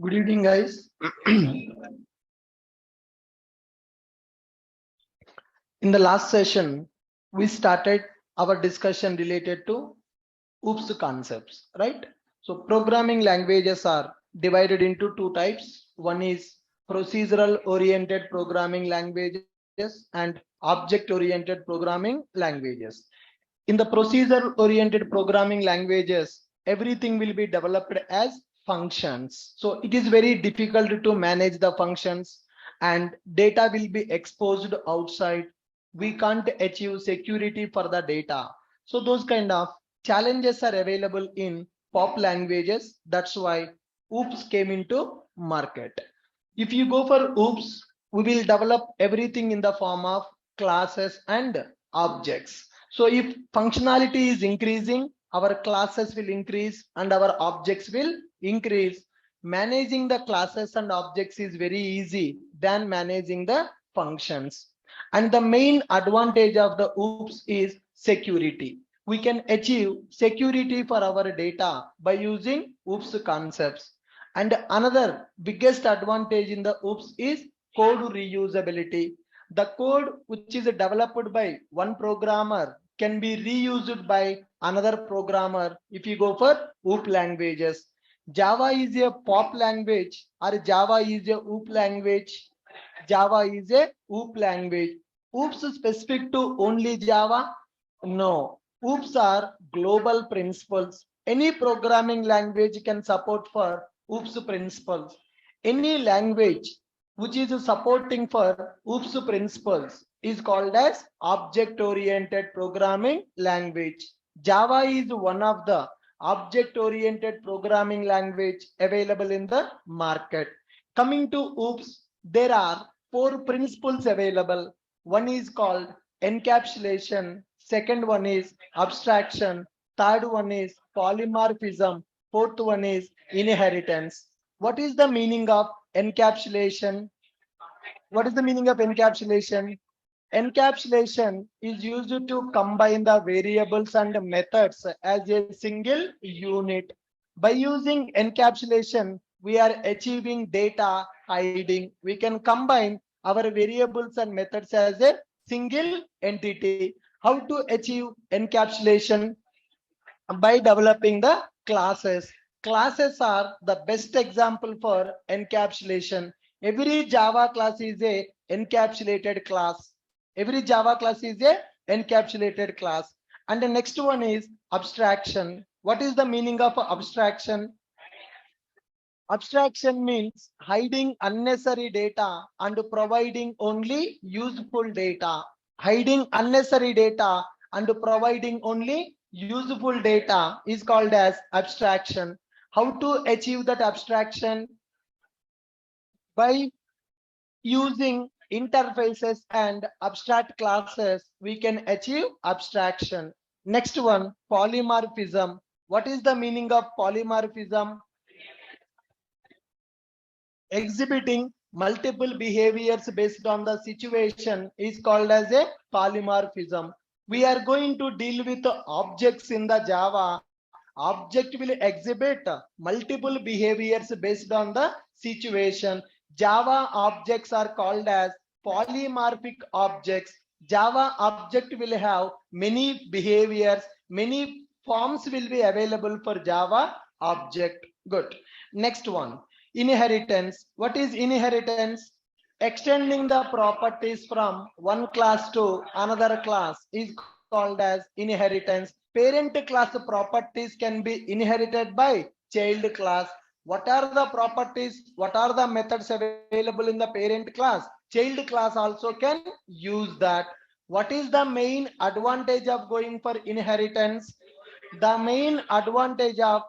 Good evening, guys. In the last session, we started our discussion related to OOPS concepts, right? So programming languages are divided into two types. One is procedural oriented programming languages and object oriented programming languages. In the procedure oriented programming languages, everything will be developed as functions. So it is very difficult to manage the functions and data will be exposed outside. We can't achieve security for the data. So those kind of challenges are available in pop languages. That's why OOPS came into market. If you go for OOPS, we will develop everything in the form of classes and objects. So if functionality is increasing, our classes will increase and our objects will increase. Managing the classes and objects is very easy than managing the functions. And the main advantage of the OOPS is security. We can achieve security for our data by using OOPS concepts. And another biggest advantage in the OOPS is code reusability. The code which is developed by one programmer can be reused by another programmer if you go for OOP languages. Java is a pop language or Java is a OOP language. Java is a OOP language. OOPs specific to only Java? No. OOPs are global principles. Any programming language can support for OOPs principles. Any language which is supporting for OOPS principles is called as object-oriented programming language. Java is one of the object-oriented programming language available in the market. Coming to OOPS, there are four principles available. One is called encapsulation, second one is abstraction, third one is polymorphism, fourth one is inheritance. What is the meaning of encapsulation? What is the meaning of encapsulation? Encapsulation is used to combine the variables and methods as a single unit. By using encapsulation, we are achieving data hiding. We can combine our variables and methods as a single entity. How to achieve encapsulation? By developing the classes. Classes are the best example for encapsulation. Every Java class is a encapsulated class. Every Java class is a encapsulated class. And the next one is abstraction. What is the meaning of abstraction? Abstraction means hiding unnecessary data and providing only useful data. Hiding unnecessary data and providing only useful data is called as abstraction. How to achieve that abstraction? By using interfaces and abstract classes, we can achieve abstraction. Next one, polymorphism. What is the meaning of polymorphism? Exhibiting multiple behaviors based on the situation is called as a polymorphism. We are going to deal with objects in the Java. Object will exhibit multiple behaviors based on the situation. Java objects are called as polymorphic objects. Java object will have many behaviors, many forms will be available for Java object. Good. Next one, inheritance. What is inheritance? Extending the properties from one class to another class is called as inheritance. Parent class properties can be inherited by child class. What are the properties? What are the methods available in the parent class? Child class also can use that. What is the main advantage of going for inheritance? The main advantage of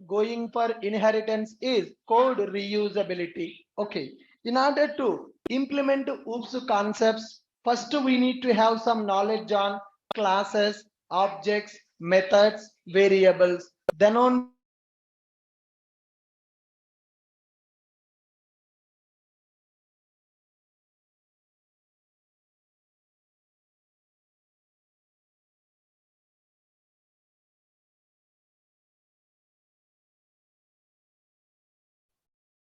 going for inheritance is code reusability. Okay. In order to implement OOPS concepts, first we need to have some knowledge on classes, objects, methods, variables. Then only we can implement OOPS concepts. If we don't know classes, objects, methods, variables, then only we can implement OOPS concepts. How to implement OOPS concepts?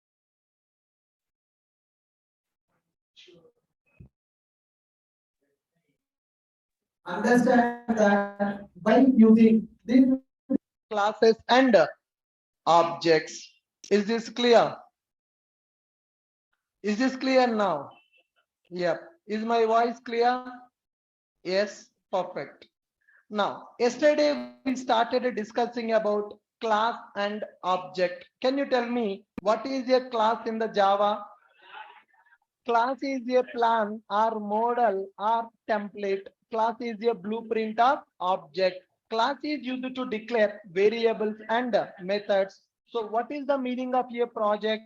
understand that by using these classes and objects. Is this clear? Is this clear now? Yep. Is my voice clear? Yes, perfect. Now, yesterday we started discussing about class and object. Can you tell me what is a class in the Java? Class is a plan or model or template. Class is a blueprint of object. Class is used to declare variables and methods. So what is the meaning of a project?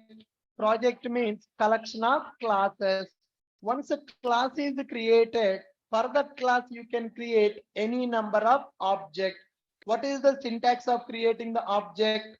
Project means collection of classes. Once a class is created, for that class you can create any number of objects. What is the syntax of creating the object?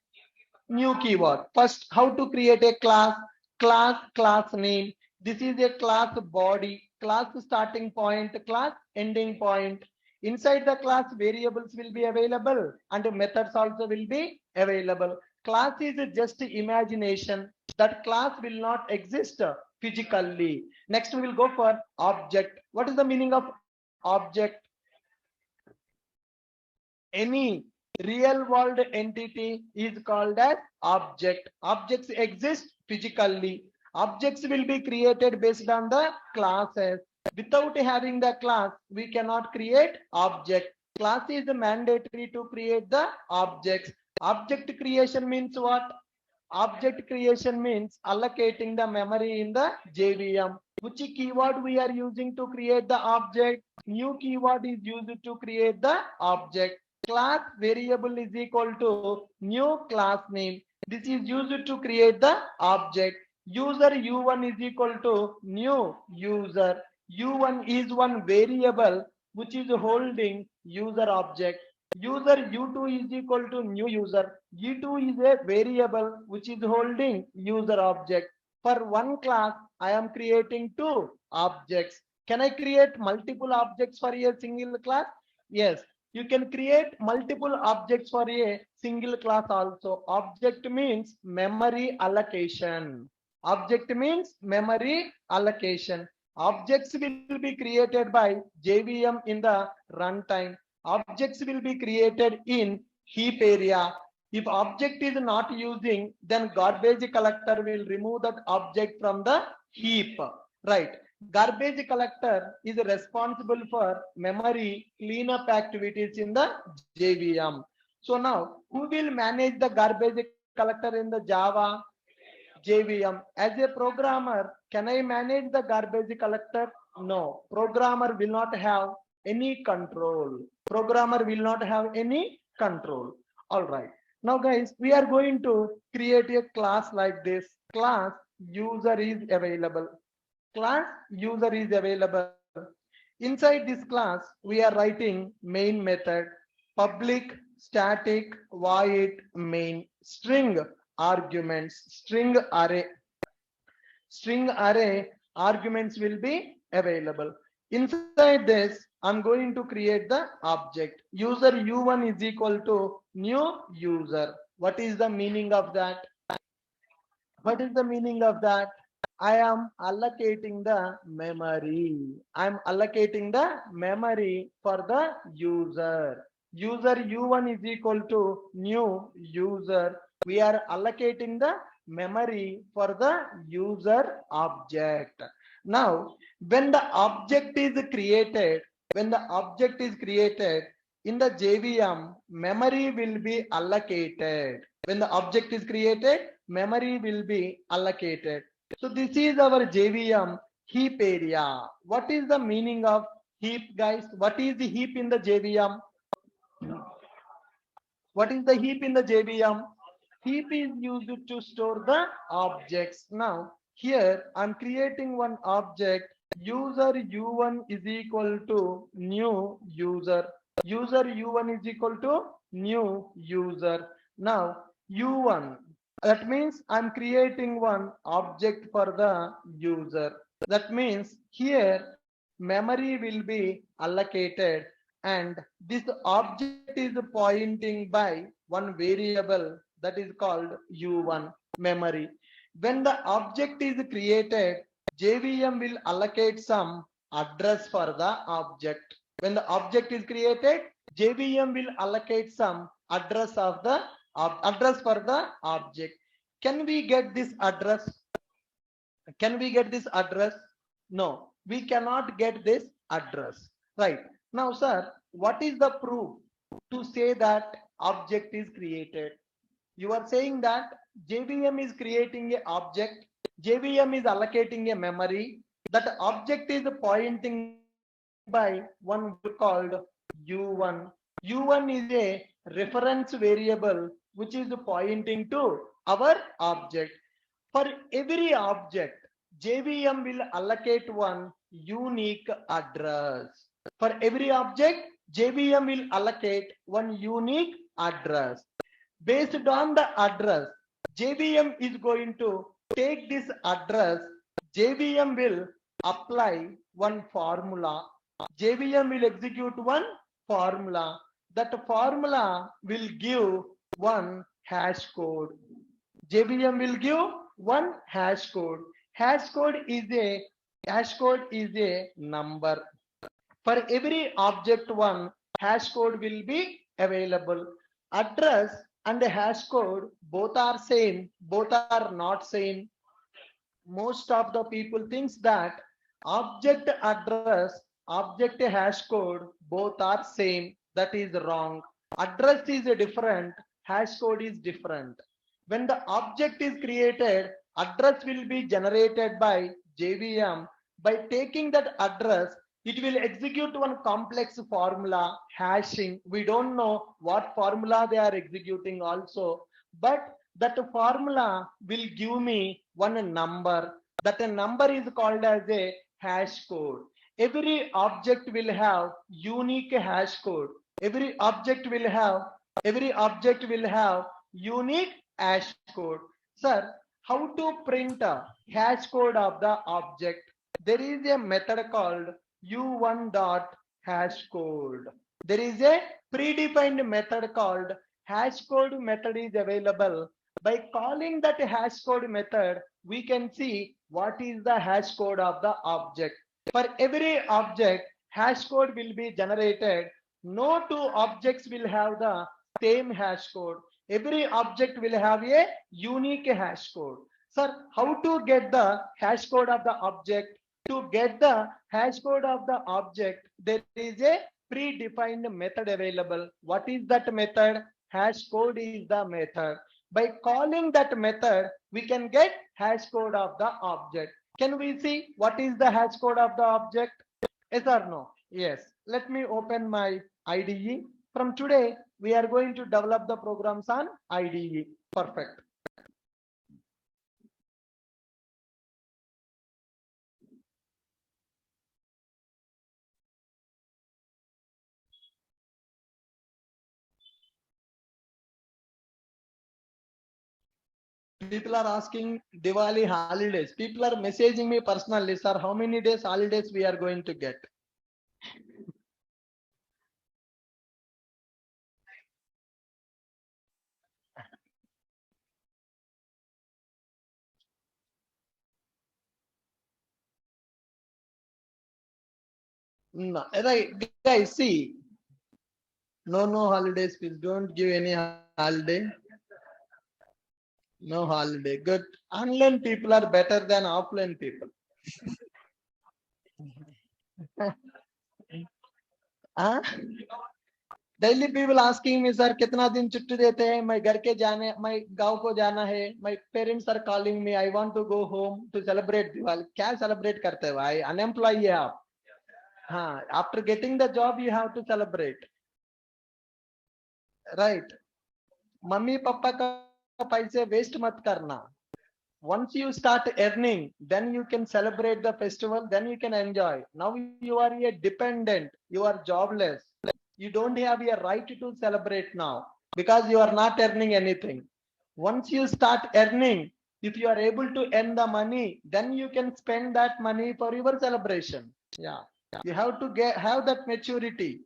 New keyword. First, how to create a class? Class name. This is a class body, class starting point, class ending point. Inside the class, variables will be available and methods also will be available. Class is just imagination. That class will not exist physically. Next, we will go for object. What is the meaning of object? Any real world entity is called as object. Objects exist physically. Objects will be created based on the classes. Without having the class, we cannot create object. Class is mandatory to create the objects. Object creation means what? Object creation means allocating the memory in the JVM. Which keyword we are using to create the object? New keyword is used to create the object. Class variable is equal to new class name. This is used to create the object. User U1 is equal to new user. U1 is one variable which is holding user object. User U2 is equal to new user. U2 is a variable which is holding user object. For one class, I am creating two objects. Can I create multiple objects for a single class? Yes, you can create multiple objects for a single class also. Object means memory allocation. Object means memory allocation. Objects will be created by JVM in the runtime. Objects will be created in heap area. If object is not using, then garbage collector will remove that object from the heap. Right. Garbage collector is responsible for memory cleanup activities in the JVM. So now, who will manage the garbage collector in the Java? JVM. As a programmer, can I manage the garbage collector? No. Programmer will not have any control. Programmer will not have any control. All right. Now, guys, we are going to create a class like this. Class user is available. Class user is available. Inside this class, we are writing main method, public static void main, string arguments, string array arguments will be available. Inside this, I'm going to create the object. User U1 is equal to new user. What is the meaning of that? What is the meaning of that? I am allocating the memory. I am allocating the memory for the user. User U1 is equal to new user. We are allocating the memory for the user object. Now, when the object is created, in the JVM, memory will be allocated. When the object is created, memory will be allocated. So this is our JVM heap area. What is the meaning of heap, guys? What is the heap in the JVM? What is the heap in the JVM? Heap is used to store the objects. Now, here I'm creating one object. User U1 is equal to new user. User U1 is equal to new user. Now, U1. That means I'm creating one object for the user. That means here memory will be allocated and this object is pointing by one variable that is called U1 memory. When the object is created, JVM will allocate some address for the object. When the object is created, JVM will allocate some address of the address for the object. Can we get this address? Can we get this address? No, we cannot get this address. Right. Now, sir, what is the proof to say that object is created? You are saying that JVM is creating an object, JVM is allocating a memory, that object is pointing by one called U1. U1 is a reference variable which is pointing to our object. For every object, JVM will allocate one unique address. For every object, JVM will allocate one unique address. Based on the address, JVM is going to take this address. JVM will apply one formula. JVM will execute one formula. That formula will give one hash code. JVM will give one hash code. Hash code is a number. For every object one, hash code will be available. Address and the hash code both are same, both are not same. Most of the people thinks that object address, object hash code both are same. That is wrong. Address is different, hash code is different. When the object is created, address will be generated by JVM. By taking that address, it will execute one complex formula, hashing. We don't know what formula they are executing also, but that formula will give me one number. That number is called as a hash code. Every object will have unique hash code. Every object will have unique hash code. Sir, how to print a hash code of the object? There is a method called u1 dot hash code. There is a predefined method called hash code method is available. By calling that hash code method, we can see what is the hash code of the object. For every object, hash code will be generated. No two objects will have the same hash code. Every object will have a unique hash code. Sir, how to get the hash code of the object? To get the hash code of the object, there is a predefined method available. What is that method? Hash code is the method. By calling that method, we can get hash code of the object. Can we see what is the hash code of the object? Yes or no? Yes. Let me open my IDE. From today, we are going to develop the programs on IDE. Perfect. People are asking Diwali holidays. People are messaging me personally, sir, how many days holidays we are going to get? No, right, guys, see. No holidays, please don't give any holiday. No holiday. Good. Online people are better than offline people. हाँ? Daily people asking me, sir, कितना दिन छुट्टी देते हैं? मैं घर के जाने, मैं गांव को जाना है. My parents are calling me. I want to go home to celebrate Diwali. क्या celebrate करते हो भाई? Unemployed है आप. हाँ. After getting the job, you have to celebrate. Right. Mummy papa का पैसे waste मत करना. Once you start earning, then you can celebrate the festival, then you can enjoy. Now you are a dependent, you are jobless. You don't have a right to celebrate now because you are not earning anything. Once you start earning, if you are able to earn the money, then you can spend that money for your celebration. Yeah, you have to have that maturity.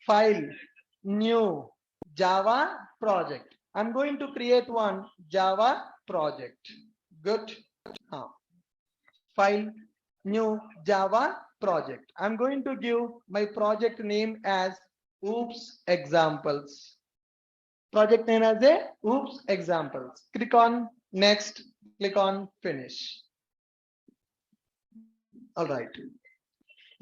File, new, Java project. I'm going to create one Java project. Good. File, new Java project. I'm going to give my project name as Oops Examples. Project name as a Oops Examples. Click on next, click on finish. All right.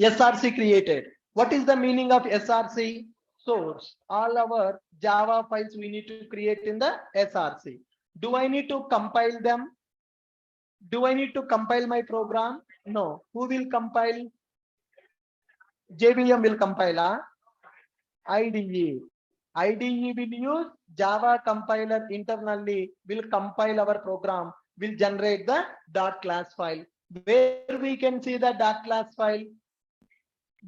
SRC created. What is the meaning of SRC? Source. All our Java files we need to create in the SRC. Do I need to compile them? Do I need to compile my program? No. Who will compile? JVM will compile. IDE. IDE will use Java compiler internally, will compile our program, will generate the .class file. Where we can see the .class file?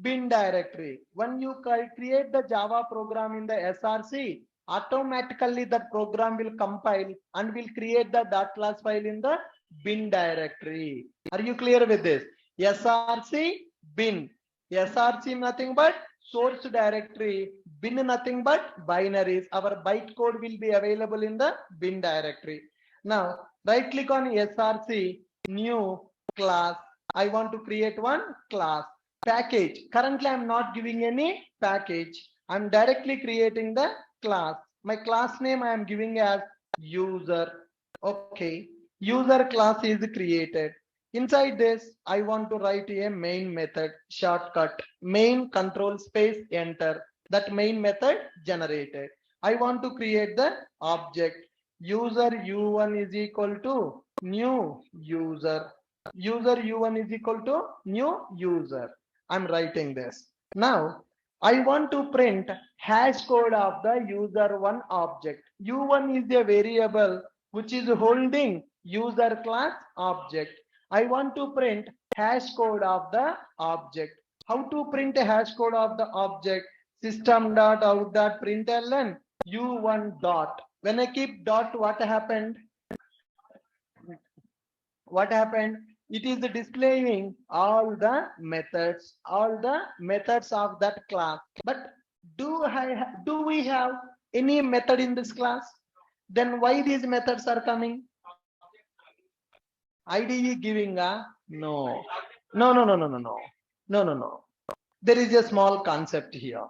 Bin directory. When you create the Java program in the SRC, automatically that program will compile and will create the .class file in the bin directory. Are you clear with this? SRC bin. SRC nothing but source directory. Bin nothing but binaries. Our bytecode will be available in the bin directory. Now right click on SRC, new class. I want to create one class. Package. Currently I'm not giving any package. I'm directly creating the class. My class name I am giving as user. Okay. User class is created. Inside this, I want to write a main method shortcut. Main control space enter. That main method generated. I want to create the object. User u1 is equal to new user. User u1 is equal to new user. I'm writing this. Now, I want to print hash code of the user1 object. U1 is a variable which is holding user class object. I want to print hash code of the object. How to print a hash code of the object? System.out.println u1 dot. When I keep dot, what happened? What happened? It is displaying all the methods of that class. But do we have any method in this class? Then why these methods are coming? IDE giving a no. No. There is a small concept here.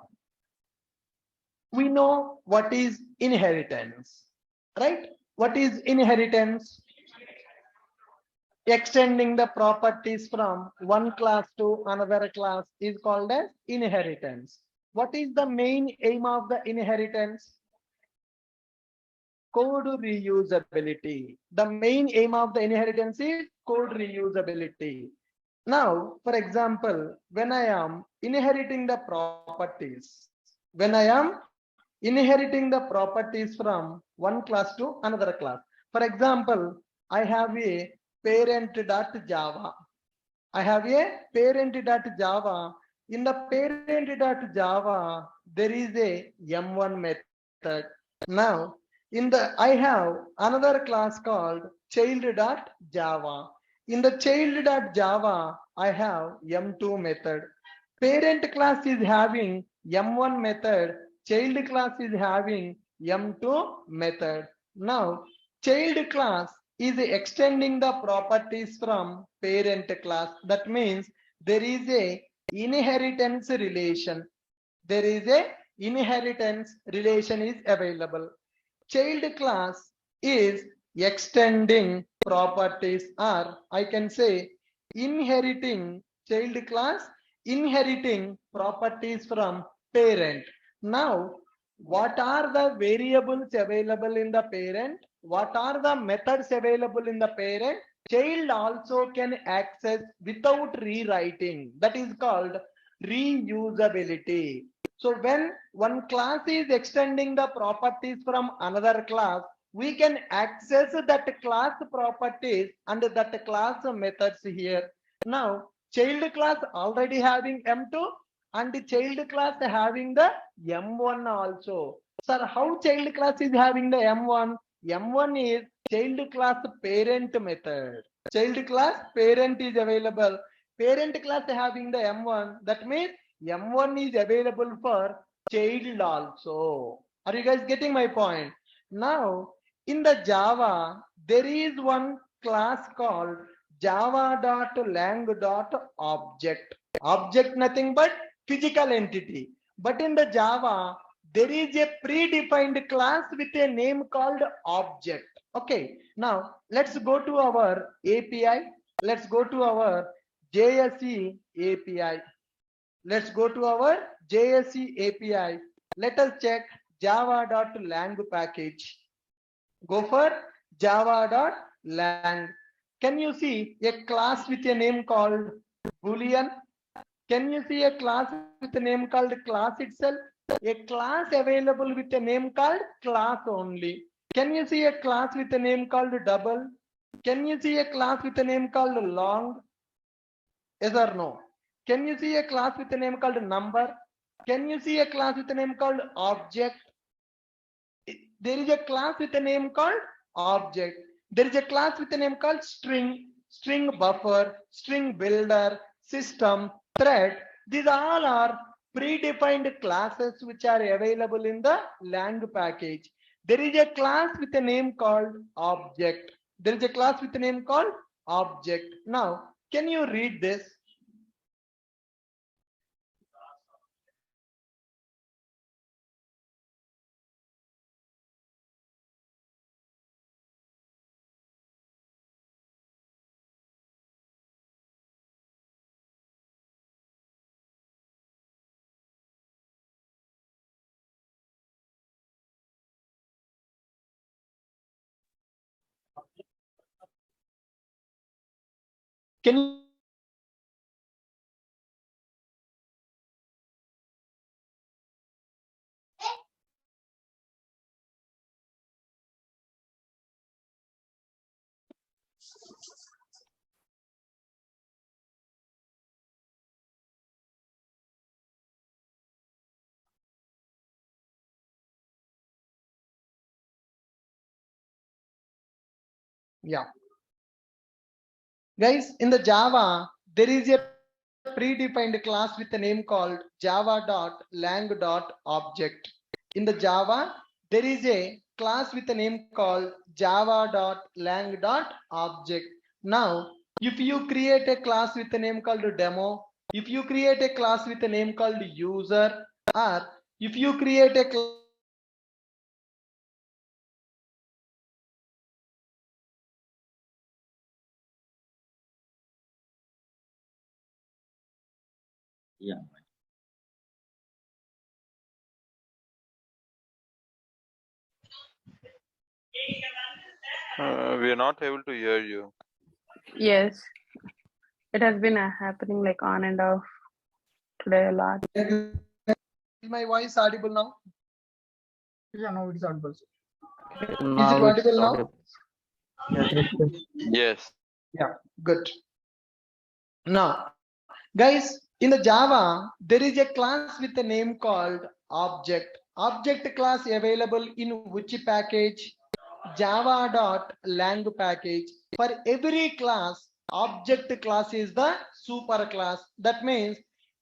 We know what is inheritance, right? What is inheritance? Extending the properties from one class to another class is called as inheritance. What is the main aim of the inheritance? Code reusability. The main aim of the inheritance is code reusability. Now, for example, when I am inheriting the properties, from one class to another class. For example, I have a parent.java. In the parent.java, there is a m1 method. Now, I have another class called child.java. In the child.java, I have m2 method. Parent class is having m1 method. Child class is having m2 method. Now, child class is extending the properties from parent class. That means there is a inheritance relation. Is available. Child class is extending properties, or I can say inheriting properties from parent. Now, what are the variables available in the parent? What are the methods available in the parent? Child also can access without rewriting. That is called reusability. So when one class is extending the properties from another class, we can access that class properties and that class methods here. Now, child class already having m2 and the child class having the m1 also. Sir, how child class is having the m1? M1 is child class parent method. Child class parent is available. Parent class having the m1. That means m1 is available for child also. Are you guys getting my point? Now, in the Java, there is one class called java.lang.object. Object nothing but physical entity. But in the Java, there is a predefined class with a name called object. Okay, now let's go to our API. Let's go to our JSE API. Let's go to our JSE API. Let us check java.lang package. Go for java.lang. Can you see a class with a name called Boolean? Can you see a class with a name called class itself? A class available with a name called class only. Can you see a class with a name called double? Can you see a class with a name called long? Yes or no? Can you see a class with a name called number? Can you see a class with a name called object? There is a class with a name called object. There is a class with a name called string, string buffer, string builder, system, thread. These all are predefined classes which are available in the lang package. There is a class with a name called object. There is a class with a name called object. Now, can you read this? Can you yeah. Guys, in the Java, there is a predefined class with a name called java.lang.object. In the Java, there is a class with a name called java.lang.object. Now, if you create a class with a name called demo, if you create a class with a name called user, or if you create a class Yeah. We are not able to hear you. Yes, it has been happening like on and off today a lot. is my voice audible now? Yeah, now it is audible. Is it audible now? Yes. Yeah, good. Now, guys, in the Java, there is a class with a name called object. Object class available in which package? Java.lang package. For every class, object class is the super class. That means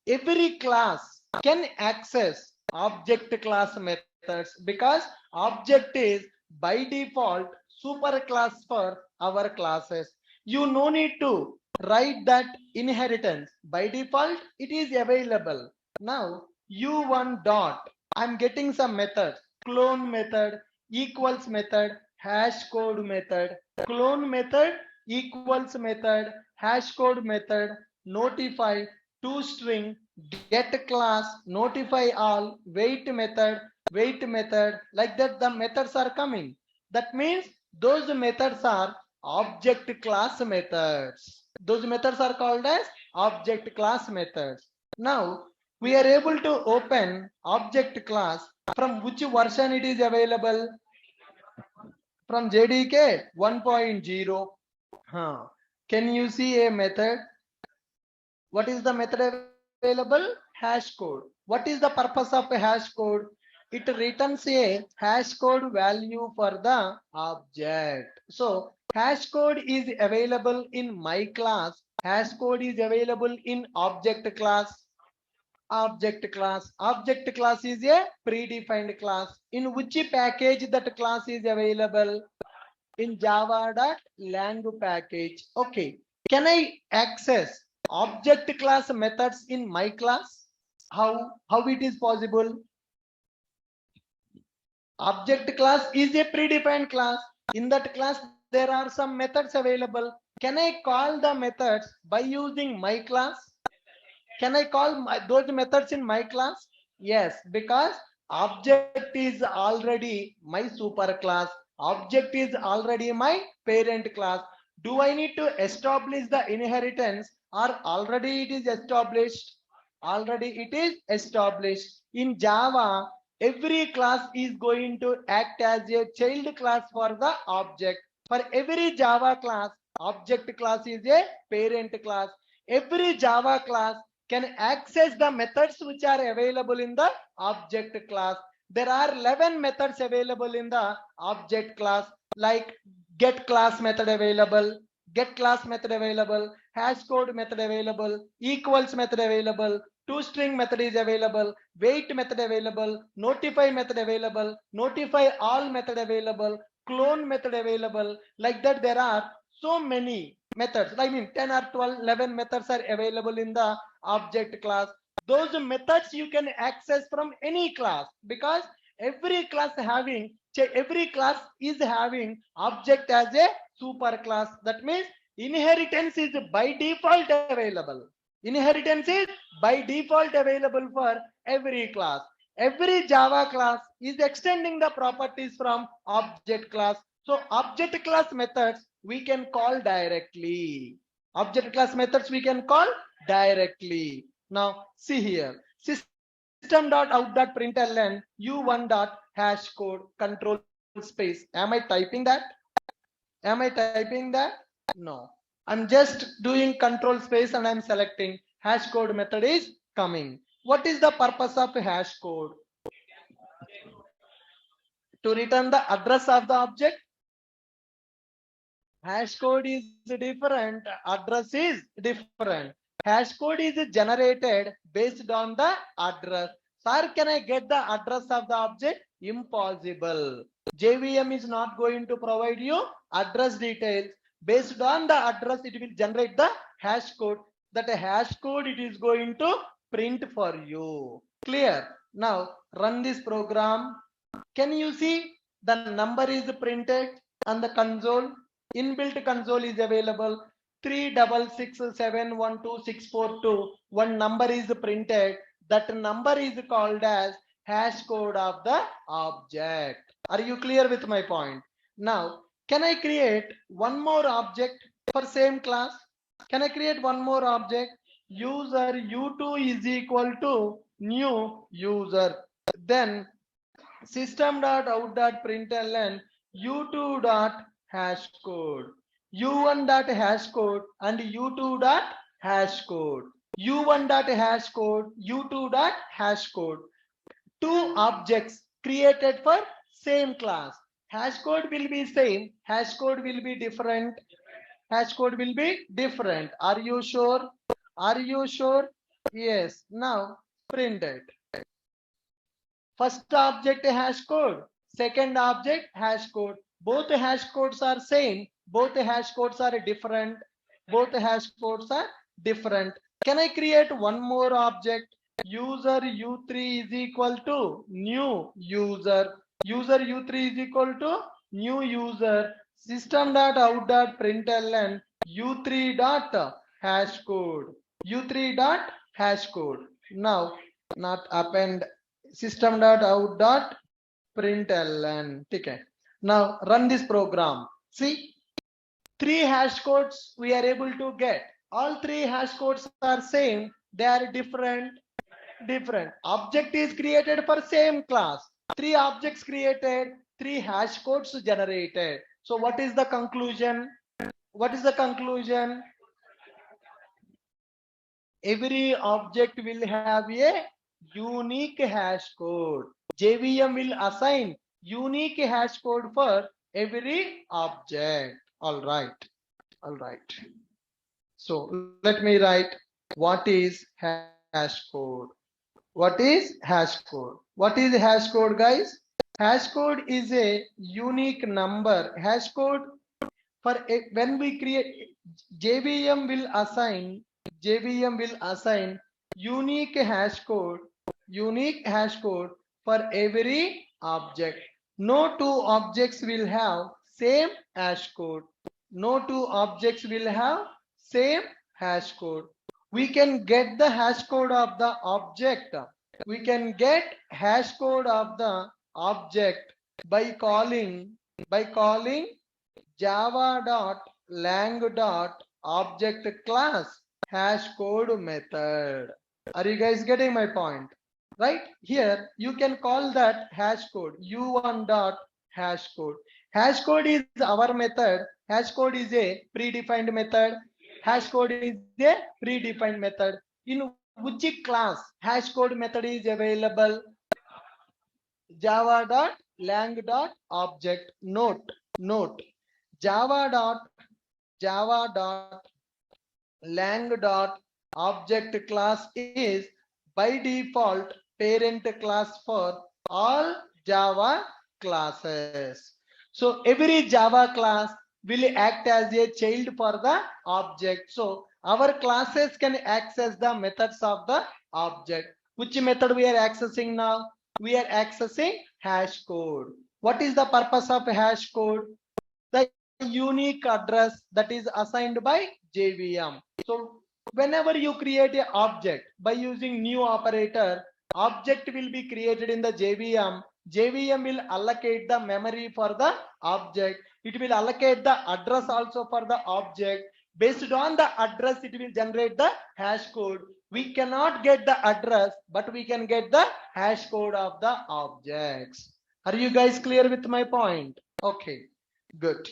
every class can access object class methods because object is by default super class for our classes. You no need to write that inheritance. By default, it is available. Now, u1 dot, I'm getting some methods, clone method, equals method, hash code method, clone method, equals method, hash code method, notify, toString, get class, notify all, wait method, like that the methods are coming. That means those methods are object class methods. Those methods are called as object class methods. Now we are able to open object class. From which version it is available? From JDK 1.0. Can you see a method? What is the method available? Hash code. What is the purpose of a hash code? It returns a hash code value for the object. So hash code is available in my class. Hash code is available in object class. Object class. Object class is a predefined class. In which package that class is available? In java.lang package. Okay. Can I access object class methods in my class? How it is possible? Object class is a predefined class. In that class, there are some methods available. Can I call the methods by using my class? Can I call those methods in my class? Yes, because object is already my super class. Object is already my parent class. Do I need to establish the inheritance, or already it is established? Already it is established. In Java, every class is going to act as a child class for the object. For every Java class, object class is a parent class. Every Java class can access the methods which are available in the object class. There are 11 methods available in the object class, like get class method available, hash code method available, equals method available, toString method is available, wait method available, notify method available, notify all method available, clone method available. Like that, there are so many methods. I mean 10 or 12, 11 methods are available in the object class. Those methods you can access from any class, because every class is having object as a super class. That means inheritance is by default available. Inheritance is by default available for every class. Every Java class is extending the properties from object class. So object class methods we can call directly. Object class methods we can call directly. Now see here, system.out.println u1.hash code control space. Am I typing that? No. I'm just doing control space and I'm selecting hash code method is coming. What is the purpose of hash code? To return the address of the object. Hash code is different, address is different. Hash code is generated based on the address. Sir, can I get the address of the object? Impossible. JVM is not going to provide you address details. Based on the address, it will generate the hash code. That hash code it is going to print for you. Clear? Now run this program. Can you see the number is printed on the console? Inbuilt console is available. 366712642. One number is printed. That number is called as hash code of the object. Are you clear with my point? Now, can I create one more object for same class? Can I create one more object? User u2 is equal to new user. Then system.out.println u2.hash code, u1.hash code and u2.hash code, u1.hash code, u2.hash code. Two objects created for same class. Hash code will be same, hash code will be different. Hash code will be different. Are you sure? Are you sure? Yes. Now print it. First object hash code, second object hash code. Both hash codes are same, both hash codes are different. Both hash codes are different. Can I create one more object? User u3 is equal to new user. User u3 is equal to new user. System.out.println u3.hash code. u3.hash code. Now not append system.out.println. Okay. Now run this program. See, 3 hash codes we are able to get. All 3 hash codes are same. They are different. Object is created for same class. 3 objects created, 3 hash codes generated. So what is the conclusion? What is the conclusion? Every object will have a unique hash code. JVM will assign unique hash code for every object. All right. So let me write what is hash code. What is hash code? What is hash code, guys? Hash code is a unique number. Hash code, for when we create, JVM will assign JVM will assign unique hash code for every object. No two objects will have same hash code. No two objects will have same hash code. We can get the hash code of the object. We can get hash code of the object by calling java.lang.object class hash code method. Are you guys getting my point? Right here, you can call that hash code u1 dot hash code. Hash code is our method. Hash code is a predefined method. Hash code is a predefined method. In which class hash code method is available? Java.lang.object. Note java.lang.object class is by default parent class for all Java classes. So every Java class will act as a child for the object. So our classes can access the methods of the object. Which method we are accessing now? We are accessing hash code. What is the purpose of hash code? The unique address that is assigned by JVM. So whenever you create an object by using new operator, object will be created in the JVM. JVM will allocate the memory for the object. It will allocate the address also for the object. Based on the address, it will generate the hash code. We cannot get the address, but we can get the hash code of the objects. Are you guys clear with my point? Okay, good.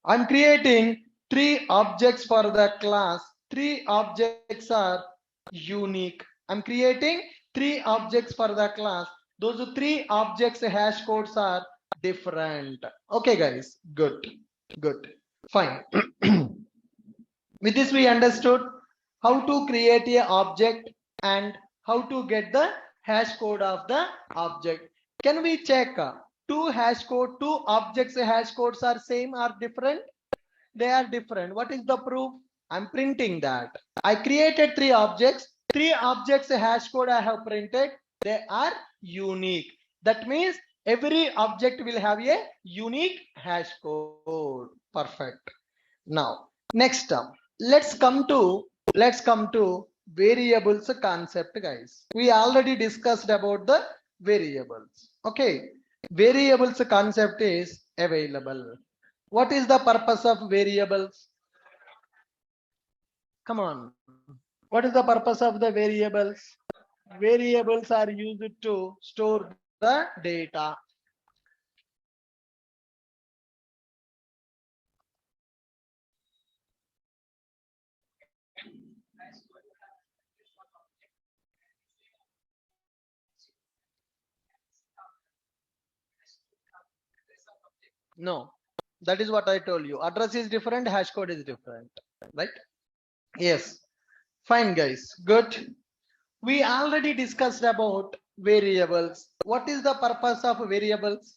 I'm creating 3 objects for the class. 3 objects are unique. I'm creating 3 objects for the class. Those 3 objects hash codes are different. Okay guys, good, fine. With this we understood how to create a object and how to get the hash code of the object. Can we check two objects hash codes are same or different? They are different. What is the proof? I'm printing that. I created 3 objects. 3 objects hash code I have printed. They are unique. That means every object will have a unique hash code. Perfect. Now, next term. Let's come to variables concept, guys. We already discussed about the variables. Okay. Variables concept is available. What is the purpose of variables? Come on. What is the purpose of the variables? Variables are used to store the data. No, that is what I told you. Address is different, hash code is different, right? Yes. Fine, guys. Good. We already discussed about variables. What is the purpose of variables?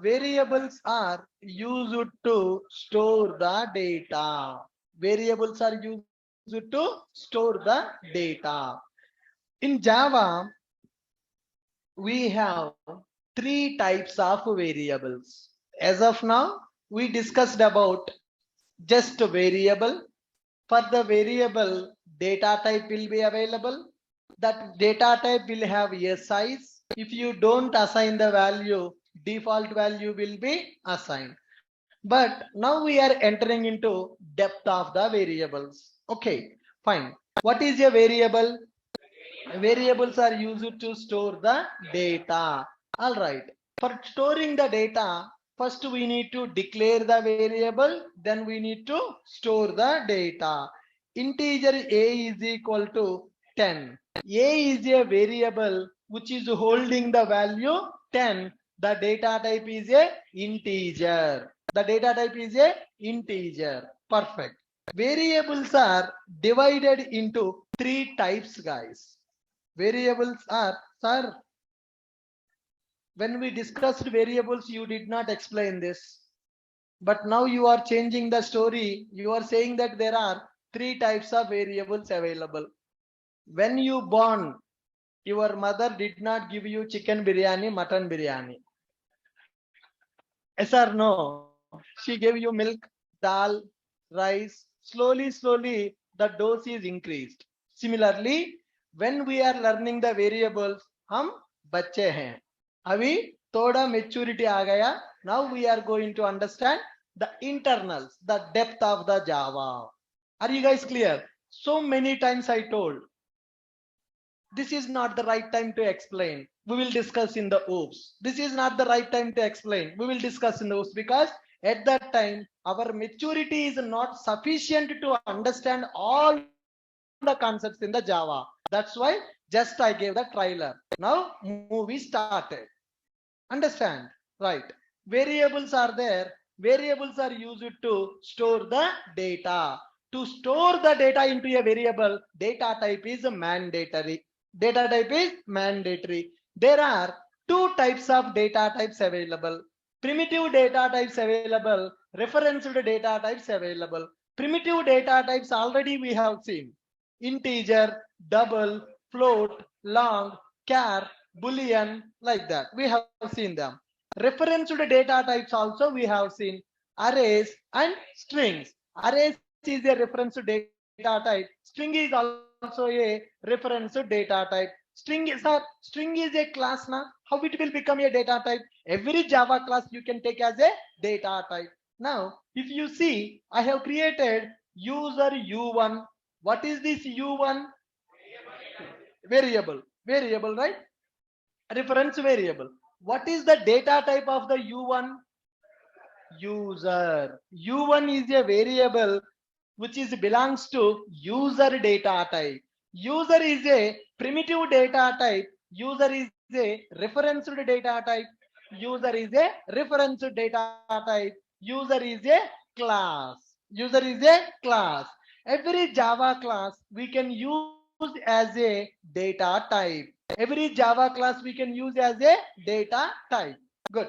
Variables are used to store the data. Variables are used to store the data. In Java, we have 3 types of variables. As of now, we discussed about just a variable. For the variable, data type will be available. That data type will have a size. If you don't assign the value, default value will be assigned. But now we are entering into depth of the variables. Okay, fine. What is a variable? Variables are used to store the data. All right. For storing the data, first we need to declare the variable, then we need to store the data. Integer a is equal to 10. A is a variable which is holding the value 10. The data type is a integer. The data type is a integer. Perfect. Variables are divided into 3 types, guys. Variables are, sir, when we discussed variables, you did not explain this. But now you are changing the story. You are saying that there are 3 types of variables available. When you born, your mother did not give you chicken biryani, mutton biryani. Yes or no? She gave you milk, dal, rice. Slowly, the dose is increased. Similarly, when we are learning the variables, हम बच्चे हैं. अभी थोड़ा maturity आ गया. Now we are going to understand the internals, the depth of the Java. Are you guys clear? So many times I told, this is not the right time to explain. We will discuss in the OOPS. This is not the right time to explain. We will discuss in the OOPS because at that time, our maturity is not sufficient to understand all the concepts in the Java. That's why just I gave the trailer. Now movie started. Understand? Right. Variables are there. Variables are used to store the data. To store the data into a variable, data type is mandatory. Data type is mandatory. There are 2 types of data types available. Primitive data types available, referenced data types available. Primitive data types already we have seen. Integer, double, float, long, char, boolean, like that. We have seen them. Referenced data types also we have seen. Arrays and strings. Arrays is a reference to data type. String is also a reference to data type. String is a class now. How it will become a data type? Every Java class you can take as a data type. Now, if you see, I have created user U1. What is this U1? Variable, right? Reference variable. What is the data type of the U1? User. U1 is a variable which is belongs to user data type. User is a primitive data type. User is a referenced data type. User is a reference data type. User is a class. User is a class. Every Java class we can use as a data type. Every Java class we can use as a data type. Good.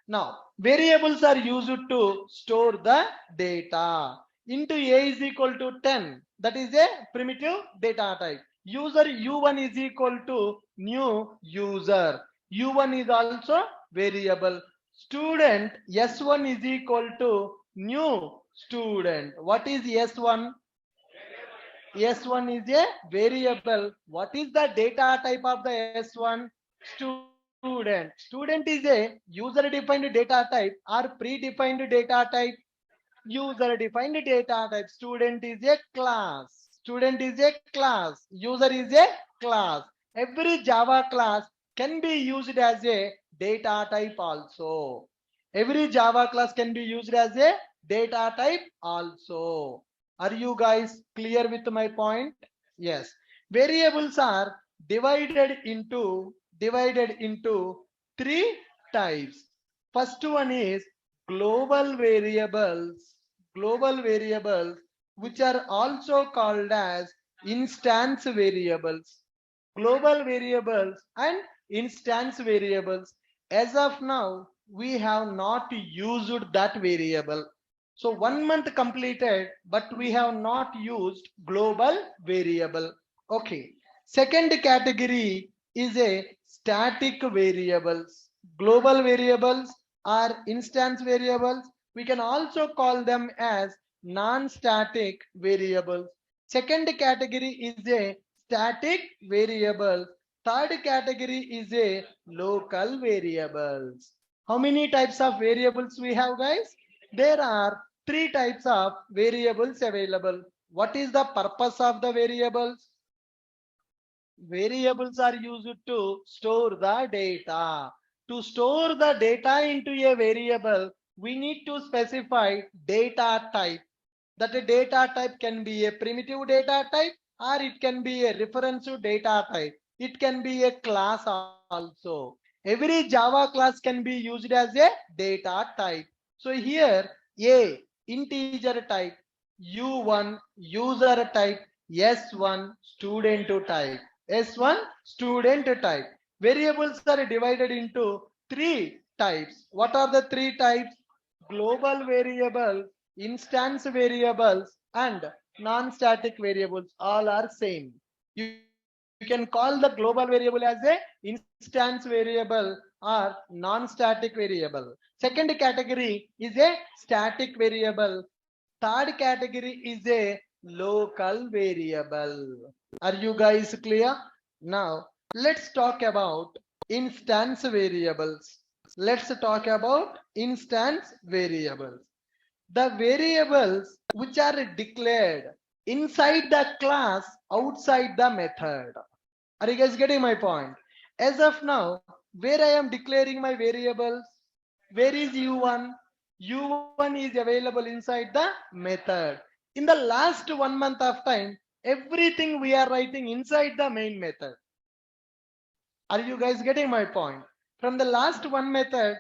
Now, variables are used to store the data. Into a is equal to 10. That is a primitive data type. User U1 is equal to new user. U1 is also variable. Student S1 is equal to new student. What is S1? S1 is a variable. What is the data type of the S1? Student. Student is a user defined data type or predefined data type. User defined data type. Student is a class. Student is a class. User is a class. Every Java class can be used as a data type also. Every Java class can be used as a data type also. Are you guys clear with my point? Yes. Variables are divided into 3 types. First one is global variables. Global variables, which are also called as instance variables. Global variables and instance variables. As of now, we have not used that variable. So 1 month completed, but we have not used global variable. Okay. Second category is a static variables. Global variables are instance variables. We can also call them as non-static variables. Second category is a static variable. Third category is a local variables. How many types of variables we have, guys? There are 3 types of variables available. What is the purpose of the variables? Variables are used to store the data. To store the data into a variable, we need to specify data type. That a data type can be a primitive data type or it can be a reference to data type. It can be a class also. Every Java class can be used as a data type. So here a integer type, U1 user type, S1 student type. S1 student type. Variables are divided into 3 types. What are the 3 types? global variable, instance variables, and non-static variables all are same. You can call the global variable as a instance variable or non-static variable. Second category is a static variable. Third category is a local variable. Are you guys clear? Now let's talk about instance variables. Let's talk about instance variables. The variables which are declared inside the class outside the method. Are you guys getting my point? As of now, where I am declaring my variables, where is u1? u1 is available inside the method. In the last 1 month of time, everything we are writing inside the main method. Are you guys getting my point? From the last one method,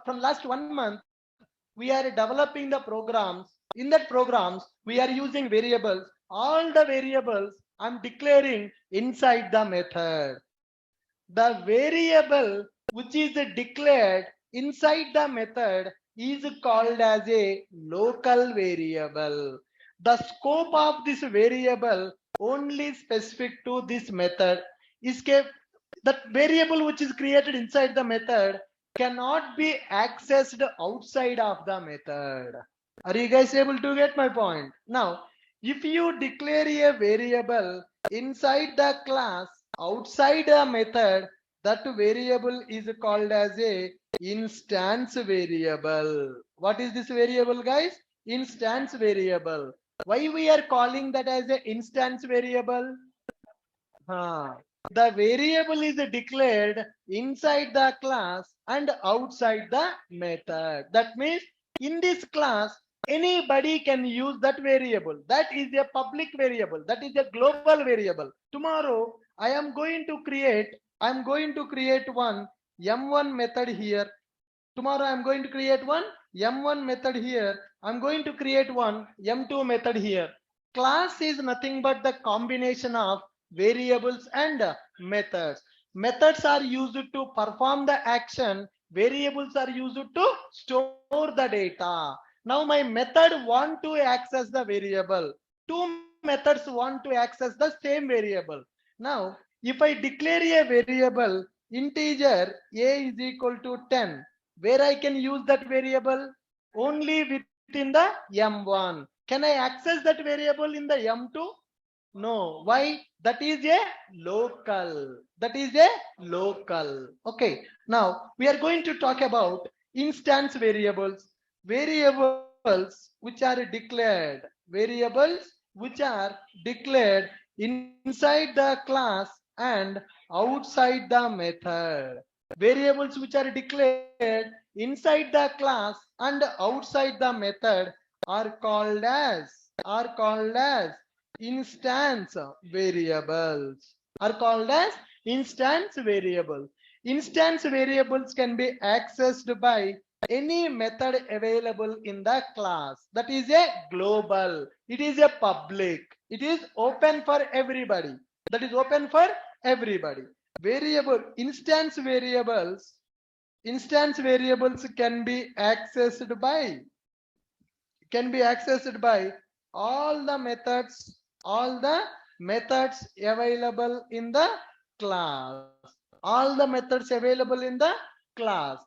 from last 1 month, we are developing the programs. In that programs, we are using variables. All the variables I'm declaring inside the method. The variable which is declared inside the method is called as a local variable. The scope of this variable only specific to this method is kept. That variable which is created inside the method cannot be accessed outside of the method. Are you guys able to get my point? Now, if you declare a variable inside the class outside the method, that variable is called as a instance variable. What is this variable, guys? Instance variable. Why we are calling that as an instance variable? The variable is declared inside the class and outside the method. That means in this class, anybody can use that variable. That is a public variable. That is a global variable. Tomorrow, I am going to create one M1 method here. Tomorrow, I am going to create one M1 method here. I'm going to create one M2 method here. Class is nothing but the combination of variables and methods. Methods are used to perform the action. Variables are used to store the data. Now my method want to access the variable. Two methods want to access the same variable. Now, if I declare a variable integer a is equal to 10, where I can use that variable? Only within the M1. Can I access that variable in the M2? No. Why? That is a local. That is a local. Okay. Now we are going to talk about instance variables. Variables which are declared. Variables which are declared inside the class and outside the method. Variables which are declared inside the class and outside the method are called as instance variables. Are called as instance variables. Instance variables can be accessed by any method available in the class. That is a global. It is a public. It is open for everybody. That is open for everybody. Variable instance variables can be accessed by all the methods available in the class. All the methods available in the class.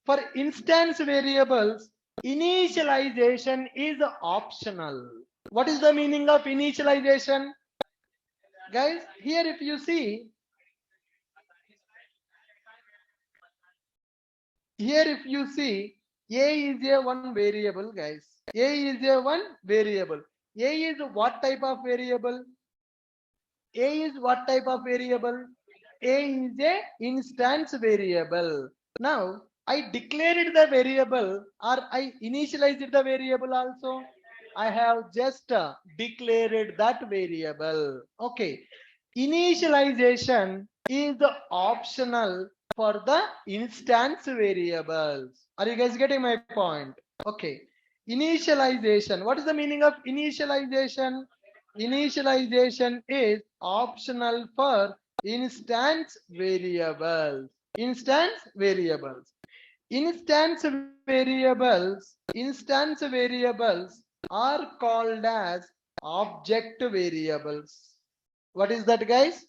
For instance variables, initialization is optional. What is the meaning of initialization? Guys, here if you see, a is a one variable, guys. A is a one variable. A is what type of variable? A is what type of variable? A is a instance variable. Now, I declared the variable or I initialized the variable also. I have just declared that variable. Okay. Initialization is optional for the instance variables. Are you guys getting my point? Okay. Initialization. What is the meaning of initialization? Initialization is optional for instance variables. Instance variables. Instance variables are called as object variables. What is that, guys?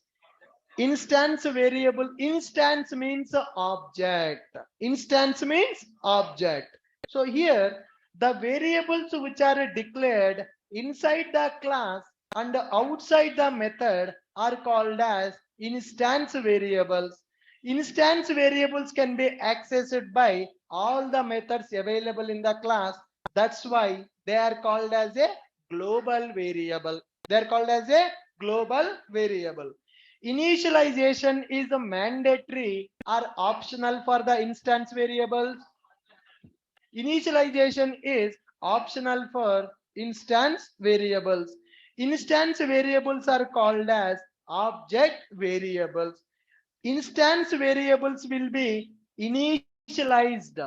Instance variable. Instance means object. Instance means object. So here the variables which are declared inside the class and outside the method are called as instance variables. Instance variables can be accessed by all the methods available in the class. That's why they are called as a global variable. They are called as a global variable. Initialization is a mandatory or optional for the instance variables. Initialization is optional for instance variables. Instance variables are called as object variables. Instance variables will be initialized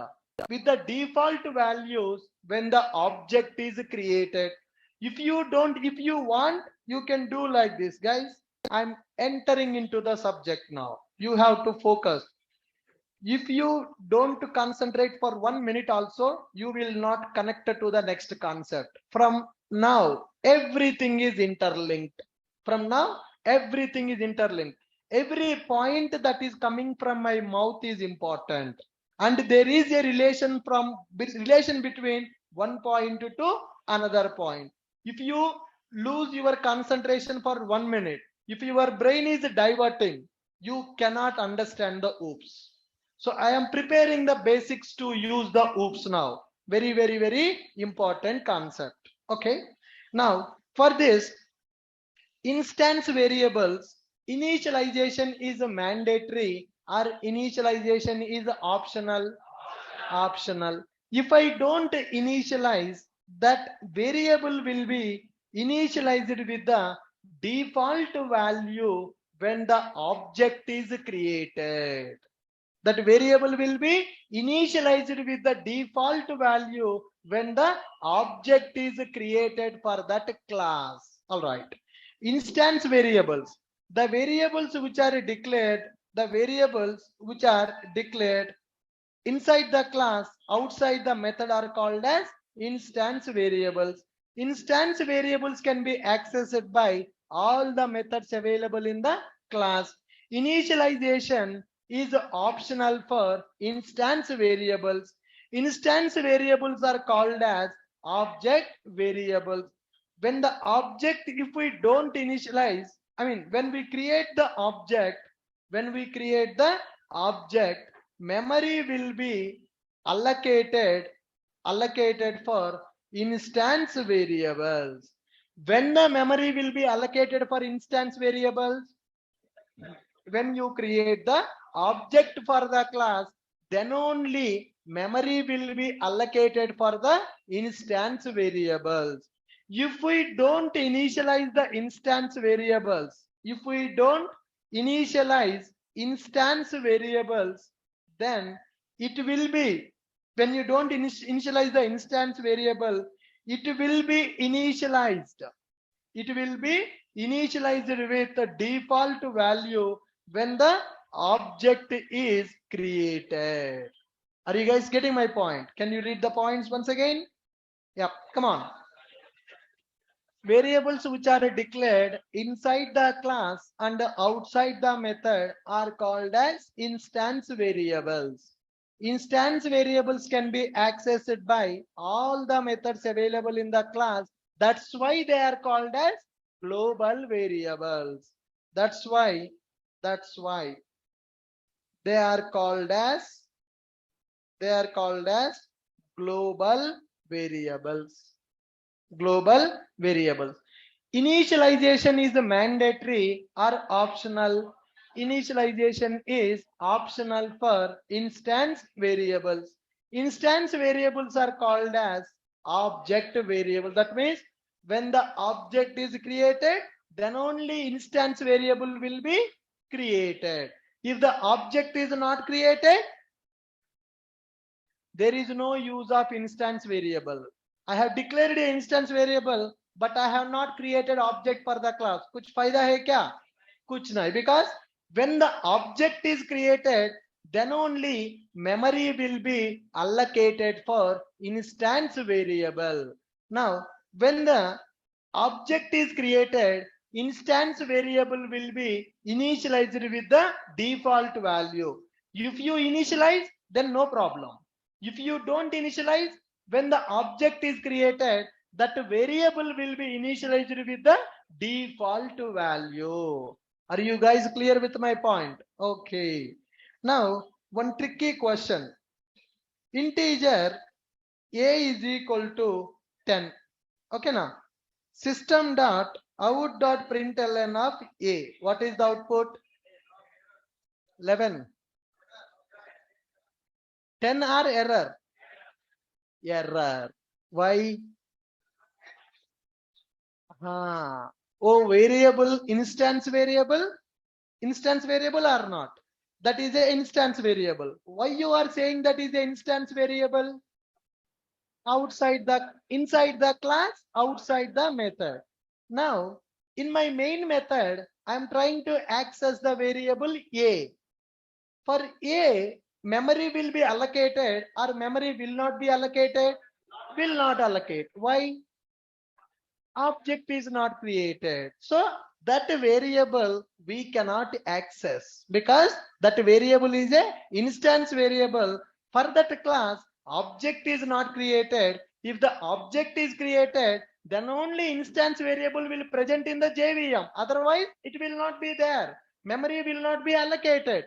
with the default values when the object is created. If you want, you can do like this, guys. I'm entering into the subject now. You have to focus. If you don't concentrate for 1 minute also, you will not connect to the next concept. From now, everything is interlinked. From now, everything is interlinked. Every point that is coming from my mouth is important. And there is a relation between one point to another point. If you lose your concentration for 1 minute, if your brain is diverting, you cannot understand the oops. So I am preparing the basics to use the oops now. Very, very, very important concept. Okay. Now for this instance variables, initialization is a mandatory or initialization is optional. Optional. If I don't initialize, that variable will be initialized with the default value when the object is created. That variable will be initialized with the default value when the object is created for that class. All right. Instance variables. The variables which are declared inside the class, outside the method are called as instance variables. Instance variables can be accessed by all the methods available in the class. Initialization is optional for instance variables. Instance variables are called as object variables. When the object, if we don't initialize, when we create the object, memory will be allocated for instance variables. When the memory will be allocated for instance variables, when you create the object for the class, then only memory will be allocated for the instance variables. If we don't initialize the instance variables, then it will be, when you don't initialize the instance variable, it will be initialized with the default value when the object is created. Are you guys getting my point? Can you read the points once again? Yep, come on. Variables which are declared inside the class and outside the method are called as instance variables. Instance variables can be accessed by all the methods available in the class. That's why they are called as global variables. That's why they are called as global variables. Global variables. Initialization is mandatory or optional. Initialization is optional for instance variables. Instance variables are called as object variable. That means when the object is created, then only instance variable will be created. If the object is not created, there is no use of instance variable. I have declared an instance variable, but I have not created object for the class. कुछ फायदा है क्या? कुछ नहीं, because when the object is created, then only memory will be allocated for instance variable. Now, when the object is created, instance variable will be initialized with the default value. If you initialize, then no problem. If you don't initialize, when the object is created, that variable will be initialized with the default value. Are you guys clear with my point? Okay. Now, one tricky question. Integer a is equal to 10. Okay, now system dot out dot println of a. What is the output? 11. 10 or error? Error. Why? Oh, variable, instance variable or not? That is a instance variable. Why you are saying that is a instance variable? Inside the class, outside the method. Now, in my main method, I am trying to access the variable a. For a, memory will be allocated or memory will not be allocated? Will not allocate. Why? Object is not created. So that variable we cannot access because that variable is a instance variable. For that class, object is not created. If the object is created, then only instance variable will present in the JVM. Otherwise, it will not be there. Memory will not be allocated.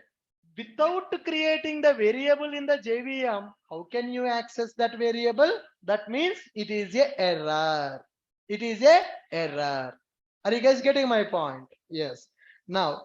Without creating the variable in the JVM, how can you access that variable? That means it is a error. It is a error. Are you guys getting my point? Yes. Now,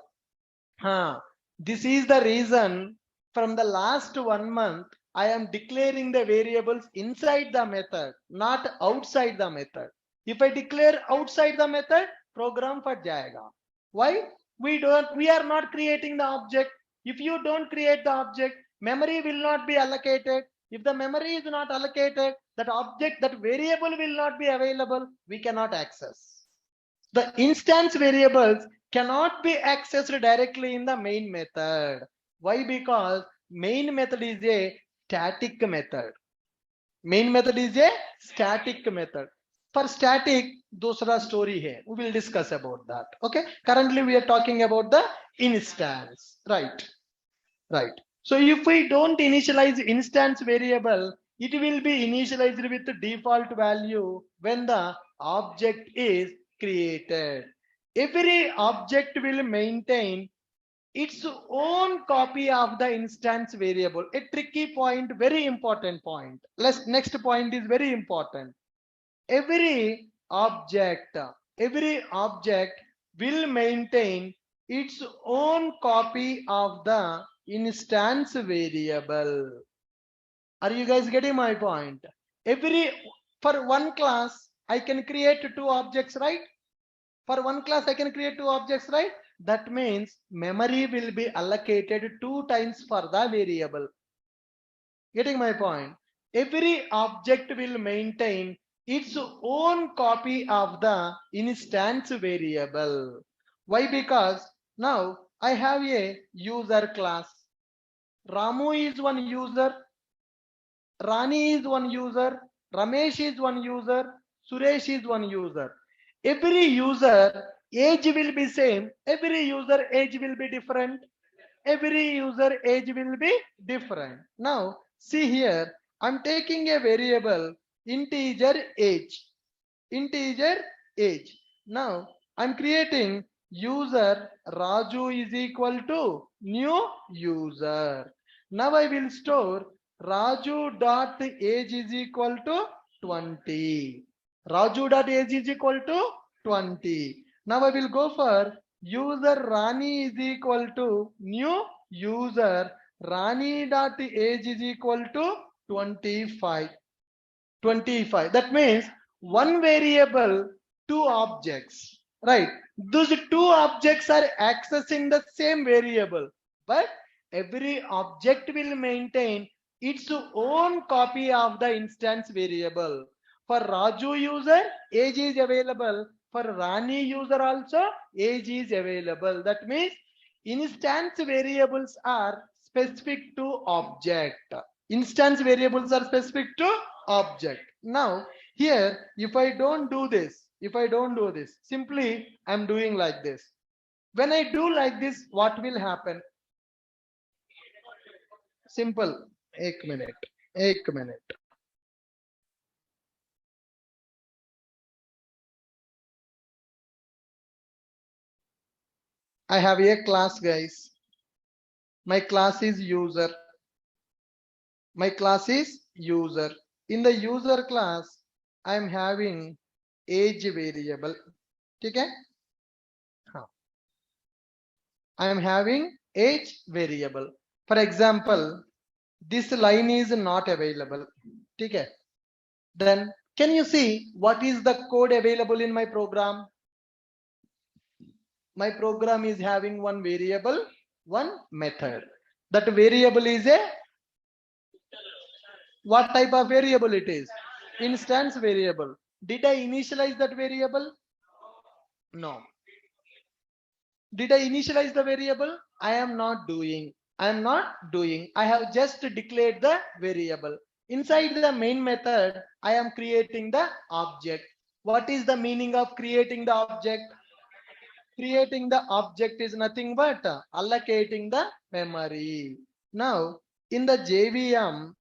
this is the reason from the last 1 month, I am declaring the variables inside the method, not outside the method. If I declare outside the method, program फट जाएगा. Why? We are not creating the object. If you don't create the object, memory will not be allocated. If the memory is not allocated, that object, that variable will not be available. We cannot access. The instance variables cannot be accessed directly in the main method. Why? Because main method is a static method. Main method is a static method. For static, दूसरा story है. We will discuss about that. Okay. Currently, we are talking about the instance. Right. Right. So if we don't initialize instance variable, it will be initialized with the default value when the object is created. Every object will maintain its own copy of the instance variable. A tricky point, very important point. Next point is very important. Every object will maintain its own copy of the instance variable. Are you guys getting my point? For one class, I can create 2 objects, right? For one class, I can create 2 objects, right? That means memory will be allocated 2 times for the variable. Getting my point? Every object will maintain its own copy of the instance variable. Why? Because now I have a user class. Ramu is one user. Rani is one user. Ramesh is one user. Suresh is one user. Every user age will be same. Every user age will be different. Every user age will be different. Now see here, I'm taking a variable integer age. Integer age. Now I'm creating user Raju is equal to new user. Now I will store Raju dot age is equal to 20. Raju dot age is equal to 20. Now I will go for user Rani is equal to new user Rani dot age is equal to 25. 25. That means one variable, 2 objects, right? Those 2 objects are accessing the same variable, but every object will maintain its own copy of the instance variable. For Raju user, age is available. For Rani user also, age is available. That means instance variables are specific to object. Instance variables are specific to object. Now here, if I don't do this, simply I'm doing like this. When I do like this, what will happen? Simple. Ek minute. I have a class, guys. My class is user. In the user class, I am having age variable. Okay? I am having age variable. For example, this line is not available. Okay? Then can you see what is the code available in my program? My program is having one variable, one method. That variable is a what type of variable it is? Instance variable. Did I initialize that variable? No. Did I initialize the variable? I am not doing. I have just declared the variable. Inside the main method, I am creating the object. What is the meaning of creating the object? Creating the object is nothing but allocating the memory. Now, in the JVM,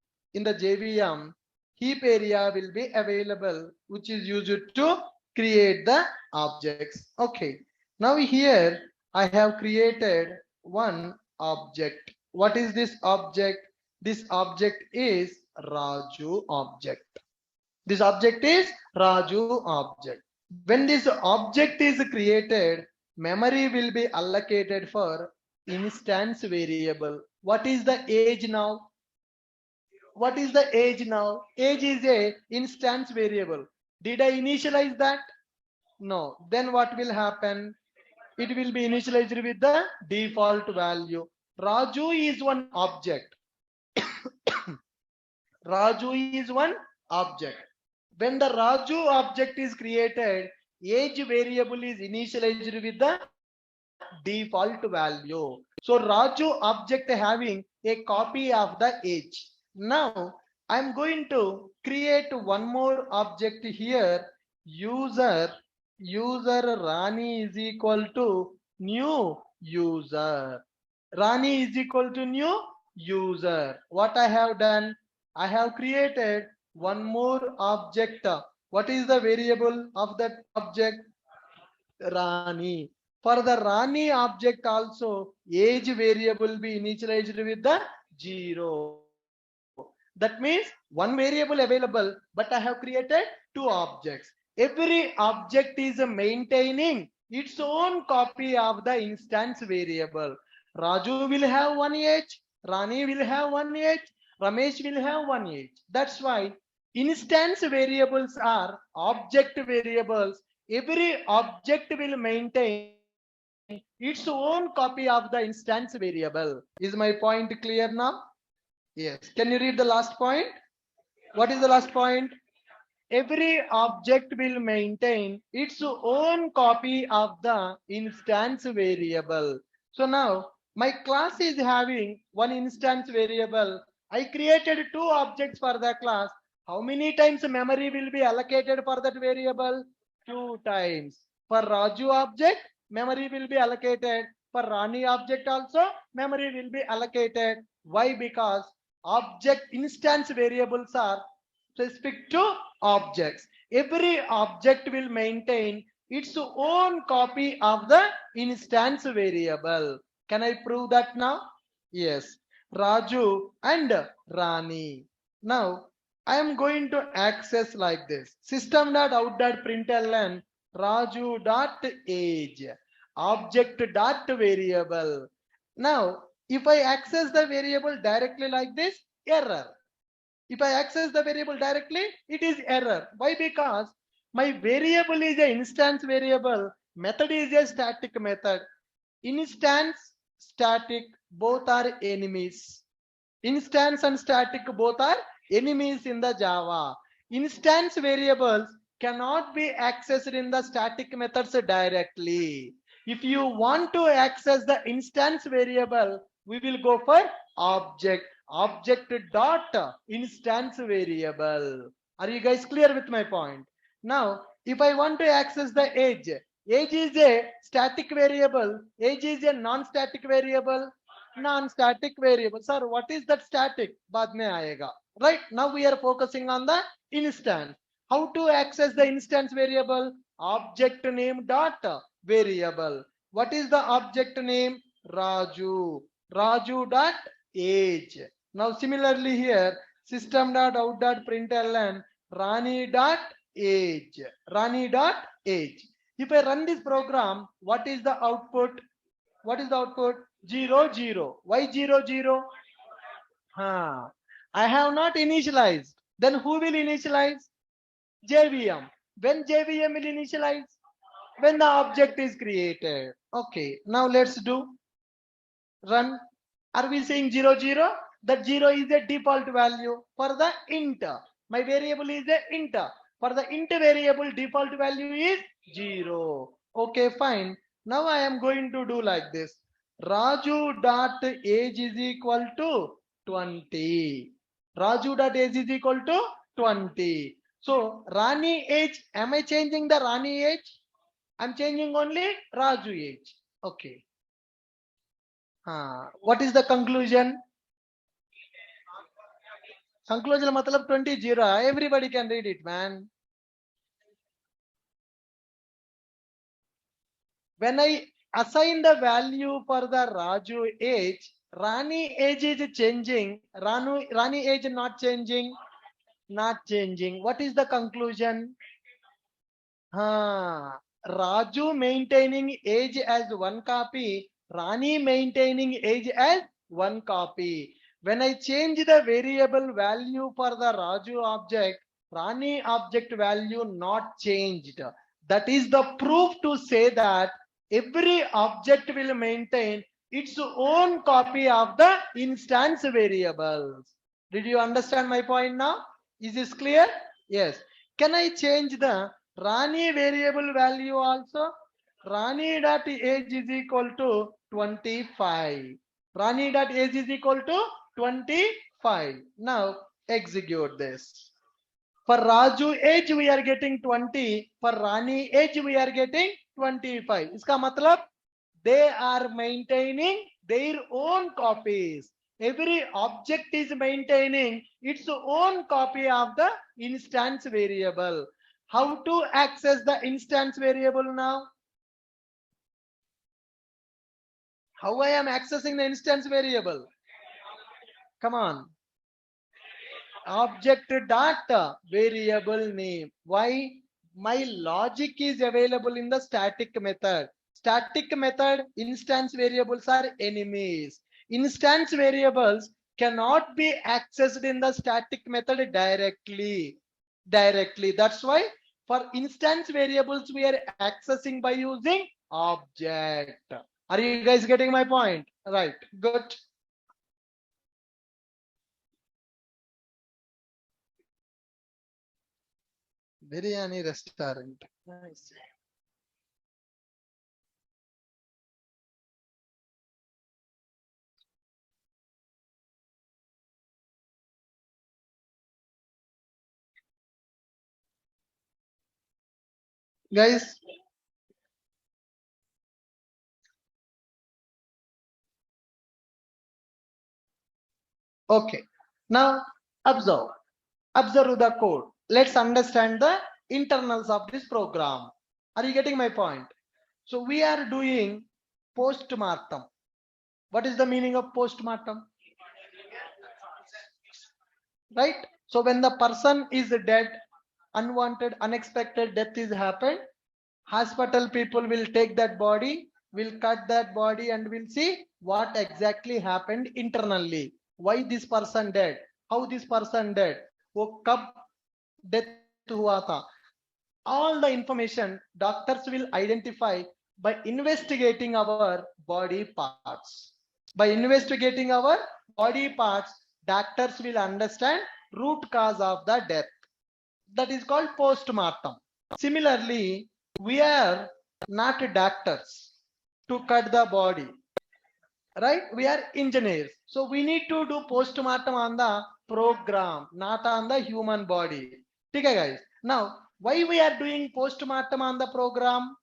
heap area will be available, which is used to create the objects. Okay. Now here I have created one object. What is this object? This object is Raju object. This object is Raju object. When this object is created, memory will be allocated for instance variable. What is the age now? What is the age now? Age is a instance variable. Did I initialize that? No. Then what will happen? It will be initialized with the default value. Raju is one object. Raju is one object. When the Raju object is created, age variable is initialized with the default value. So Raju object having a copy of the age. Now I'm going to create one more object here. User Rani is equal to new user. Rani is equal to new user. What I have done? I have created one more object. What is the variable of that object? Rani. For the Rani object also, age variable will be initialized with the 0. That means one variable available, but I have created two objects. Every object is maintaining its own copy of the instance variable. Raju will have one age, Rani will have one age, Ramesh will have one age. That's why instance variables are object variables. Every object will maintain its own copy of the instance variable. Is my point clear now? Yes. Can you read the last point? What is the last point? Every object will maintain its own copy of the instance variable. So now my class is having one instance variable. I created two objects for the class. How many times memory will be allocated for that variable? 2 times. For Raju object, memory will be allocated. For Rani object also, memory will be allocated. Why? Because object instance variables are specific to objects. Every object will maintain its own copy of the instance variable. Can I prove that now? Yes. Raju and Rani. Now I am going to access like this. System.out.println Raju.age object.variable. Now if I access the variable directly like this, error. If I access the variable directly, it is error. Why? Because my variable is an instance variable, method is a static method. Instance, static, both are enemies. Instance and static both are enemies in the Java. Instance variables cannot be accessed in the static methods directly. If you want to access the instance variable, we will go for object. Object dot instance variable. Are you guys clear with my point? Now, if I want to access the age is a static variable, age is a non-static variable, non-static variable. Sir, what is that static? Baad mein aayega. Right now we are focusing on the instance. How to access the instance variable? Object name dot variable. What is the object name? Raju. Raju dot age. Now similarly here, system dot out dot println Rani dot age. Rani dot age. If I run this program, what is the output? What is the output? 0 0. Why 0 0? I have not initialized. Then who will initialize? JVM. When JVM will initialize? When the object is created. Okay, now let's do run. Are we saying 0 0? That 0 is a default value for the int. My variable is a int. For the int variable, default value is 0. Okay, fine. Now I am going to do like this. Raju dot age is equal to 20. Raju dot age is equal to 20. So Rani age, am I changing the Rani age? I'm changing only Raju age. Okay. What is the conclusion? Conclusion matlab 20 0. Everybody can read it, man. When I assign the value for the Raju age, Rani age is changing. Rani age not changing. Not changing. What is the conclusion? Raju maintaining age as 1 copy, Rani maintaining age as 1 copy. When I change the variable value for the Raju object, Rani object value not changed. That is the proof to say that every object will maintain its own copy of the instance variables. Did you understand my point now? Is this clear? Yes. Can I change the Rani variable value also? Rani dot age is equal to 25. Rani dot age is equal to 25. Now execute this. For Raju age we are getting 20. For Rani age we are getting 25. Iska matlab they are maintaining their own copies. Every object is maintaining its own copy of the instance variable. How to access the instance variable now? How I am accessing the instance variable? Come on. Object dot variable name. Why? My logic is available in the static method. Static method instance variables are enemies. Instance variables cannot be accessed in the static method directly. That's why for instance variables we are accessing by using object. Are you guys getting my point? Right, good. Biryani restaurant. Nice. Guys, okay. Now observe the code. Let's understand the internals of this program. Are you getting my point? So we are doing postmortem. What is the meaning of postmortem? Right? So when the person is dead, unwanted, unexpected death is happened, hospital people will take that body, will cut that body and will see what exactly happened internally. Why this person dead? How this person dead? वो कब death हुआ था? All the information doctors will identify by investigating our body parts. By investigating our body parts, doctors will understand root cause of the death. That is called postmortem. Similarly, we are not doctors to cut the body, right? We are engineers. So we need to do postmortem on the program, not on the human body. Okay, guys. Now, why we are doing postmortem on the program?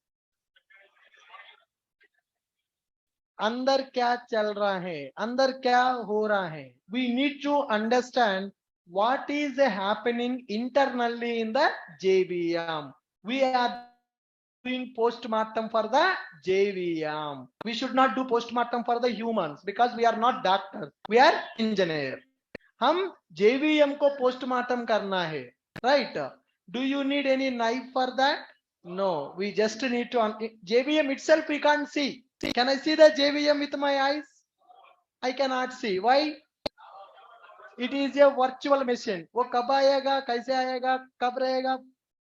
अंदर क्या चल रहा है, अंदर क्या हो रहा है. We need to understand what is happening internally in the JVM. We are doing postmortem for the JVM. We should not do postmortem for the humans because we are not doctors. We are engineer. हम JVM को postmortem करना है, right? Do you need any knife for that? No. We just need to JVM itself we can't see. Can I see the JVM with my eyes? I cannot see. Why? It is a virtual machine. वो कब आएगा, कैसे आएगा, कब रहेगा,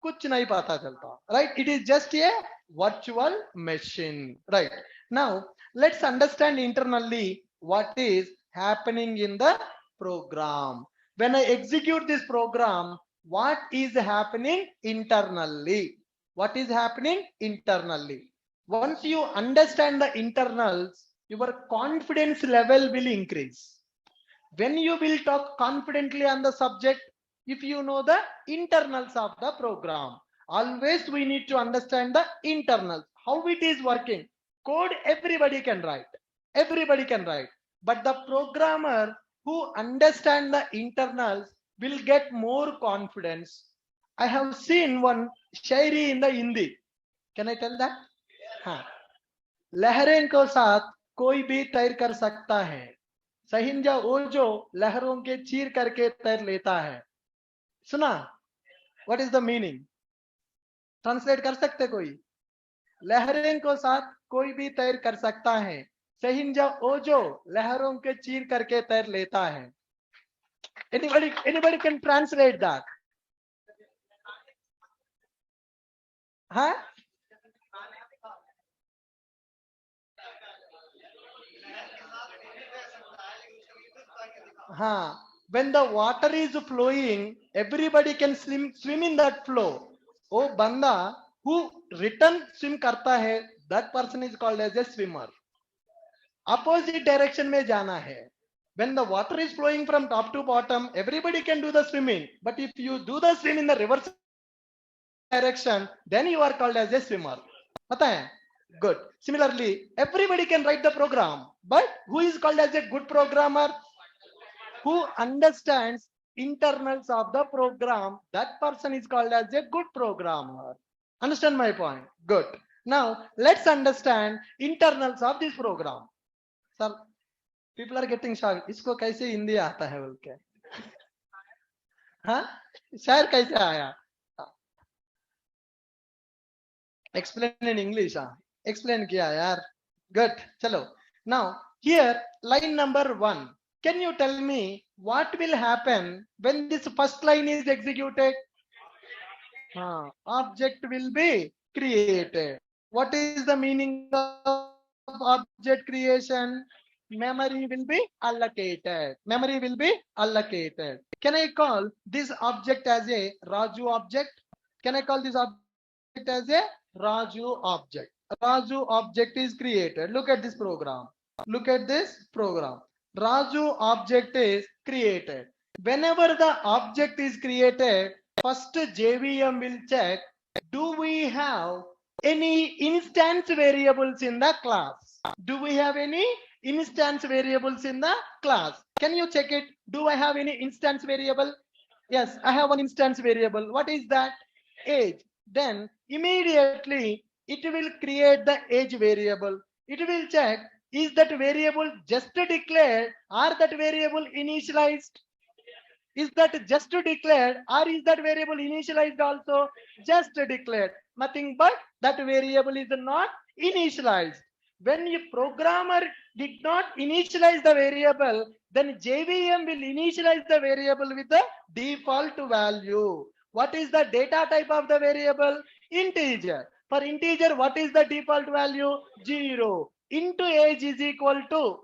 कुछ नहीं पता चलता. Right? It is just a virtual machine. Right? Now, let's understand internally what is happening in the program. When I execute this program, what is happening internally? What is happening internally? Once you understand the internals, your confidence level will increase. When you will talk confidently on the subject, if you know the internals of the program, always we need to understand the internals, how it is working. Code everybody can write, but the programmer who understand the internals will get more confidence. I have seen one shairi in the Hindi. Can I tell that? हाँ, लहरें को साथ कोई भी तैर कर सकता है, सहिंजा वो जो लहरों के चीर करके तैर लेता है. सुना? What is the meaning? Translate कर सकते कोई? लहरें को साथ कोई भी तैर कर सकता है, सहिंजा वो जो लहरों के चीर करके तैर लेता है. Anybody can translate that? हाँ? When the water is flowing, everybody can swim in that flow. Oh banda who return swim karta hai, that person is called as a swimmer. Opposite direction में जाना है. When the water is flowing from top to bottom, everybody can do the swimming. But if you do the swim in the reverse direction, then you are called as a swimmer. पता है? Good. Similarly, everybody can write the program, but who is called as a good programmer? Who understands internals of the program, that person is called as a good programmer. Understand my point? Good. Now let's understand internals of this program. Sir, people are getting shocked. इसको कैसे हिंदी आता है बोल के? हाँ? शायर कैसे आया? Explain in English. हाँ? Explain किया यार. Good. चलो. Now here line number 1. Can you tell me what will happen when this first line is executed? Object will be created. What is the meaning of object creation? Memory will be allocated. Memory will be allocated. Can I call this object as a Raju object? Can I call this object as a Raju object? Raju object is created. Look at this program. Look at this program. Raju object is created. Whenever the object is created, first JVM will check, do we have any instance variables in the class? Do we have any instance variables in the class? Can you check it? Do I have any instance variable? Yes, I have one instance variable. What is that? Age. Then immediately it will create the age variable. It will check, is that variable just declared or that variable initialized? Is that just declared or is that variable initialized also? Just declared. Nothing but that variable is not initialized. When a programmer did not initialize the variable, then JVM will initialize the variable with the default value. What is the data type of the variable? Integer. For integer, what is the default value? 0. Into age is equal to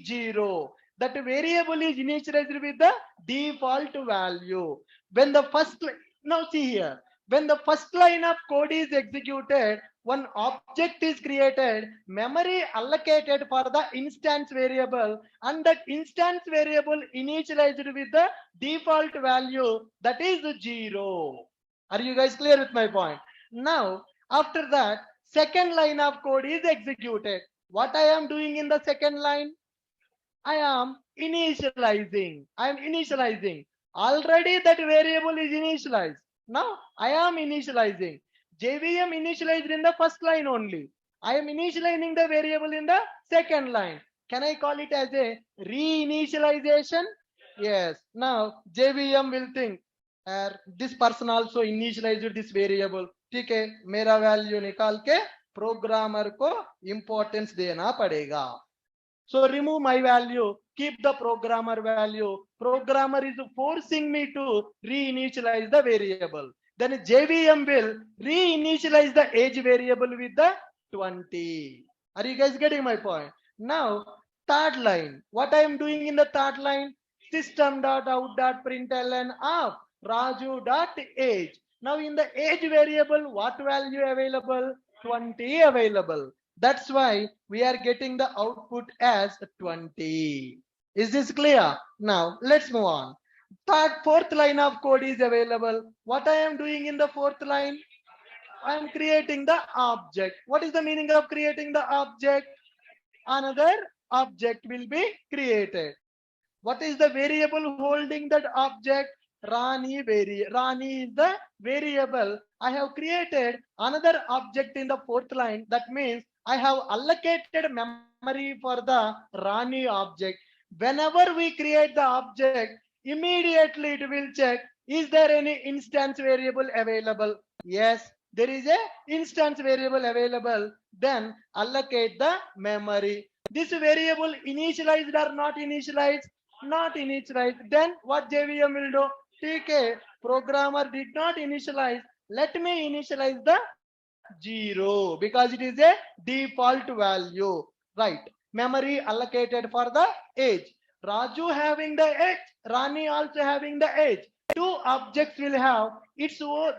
0. That variable is initialized with the default value. When the first, now see here, When the first line of code is executed, one object is created, memory allocated for the instance variable, and that instance variable initialized with the default value, that is 0. Are you guys clear with my point? Now, after that, second line of code is executed. What I am doing in the second line? I am initializing. I am initializing. Already that variable is initialized. Now I am initializing. JVM initialized in the first line only. I am initializing the variable in the second line. Can I call it as a reinitialization? Yes. Now JVM will think, this person also initialized this variable. ठीक है, मेरा value निकाल के programmer को importance देना पड़ेगा. So remove my value, keep the programmer value. Programmer is forcing me to reinitialize the variable. Then JVM will reinitialize the age variable with the 20. Are you guys getting my point? Now, third line. What I am doing in the third line? System.out.println of Raju.age. Now in the age variable, what value available? 20 available. That's why we are getting the output as 20. Is this clear? Now let's move on. Fourth line of code is available. What I am doing in the fourth line? I am creating the object. What is the meaning of creating the object? Another object will be created. What is the variable holding that object? Rani is the variable. I have created another object in the fourth line. That means I have allocated memory for the Rani object. Whenever we create the object, immediately it will check, is there any instance variable available? Yes, there is a instance variable available. Then allocate the memory. This variable initialized or not initialized? Not initialized. Then what JVM will do? TK, programmer did not initialize. Let me initialize the 0 because it is a default value. Right. Memory allocated for the age. Raju having the age, Rani also having the age. Two objects will have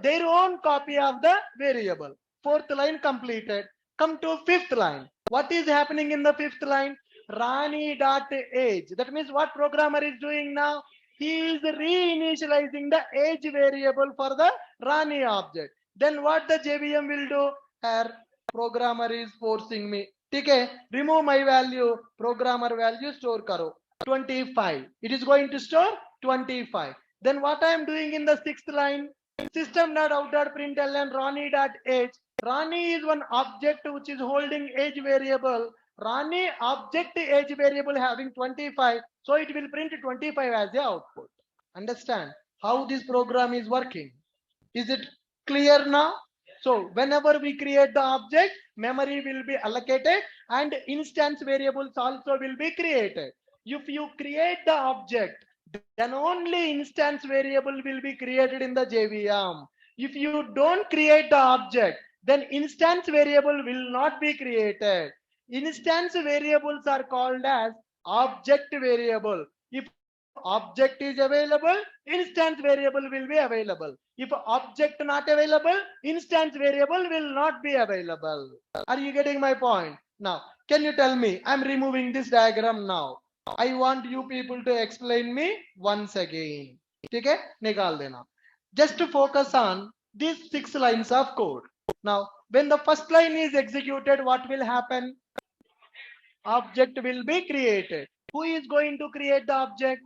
their own copy of the variable. Fourth line completed. Come to fifth line. What is happening in the fifth line? Rani.age. That means what programmer is doing now? He is reinitializing the age variable for the Rani object. Then what the JVM will do? Here, programmer is forcing me. Okay, remove my value. Programmer value store karo. 25. It is going to store 25. Then what I am doing in the sixth line? System.out.println Rani.age. Rani is one object which is holding age variable. Rani object age variable having 25. So it will print 25 as the output. Understand how this program is working? Is it clear now? So whenever we create the object, memory will be allocated and instance variables also will be created. If you create the object, then only instance variable will be created in the JVM. If you don't create the object, then instance variable will not be created. Instance variables are called as object variable. If object is available, instance variable will be available. If object not available, instance variable will not be available. Are you getting my point? Now, can you tell me? I'm removing this diagram now. I want you people to explain me once again. Okay? Nikal dena. Just to focus on these 6 lines of code. Now, when the first line is executed, what will happen? Object will be created. Who is going to create the object?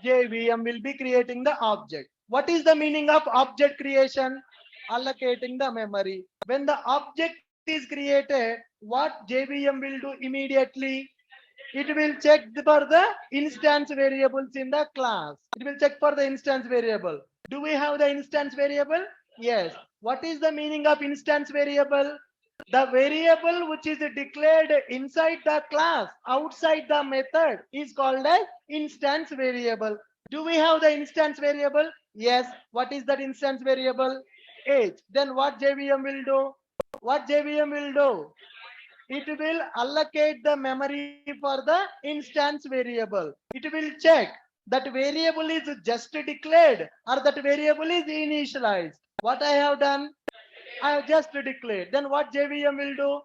JVM will be creating the object. What is the meaning of object creation? Allocating the memory. When the object is created, what JVM will do immediately? It will check for the instance variables in the class. It will check for the instance variable. Do we have the instance variable? Yes. What is the meaning of instance variable? The variable which is declared inside the class, outside the method, is called as instance variable. Do we have the instance variable? Yes. What is that instance variable? Age. Then what JVM will do? What JVM will do? It will allocate the memory for the instance variable. It will check That variable is just declared or that variable is initialized. What I have done? I have just declared. Then what JVM will do?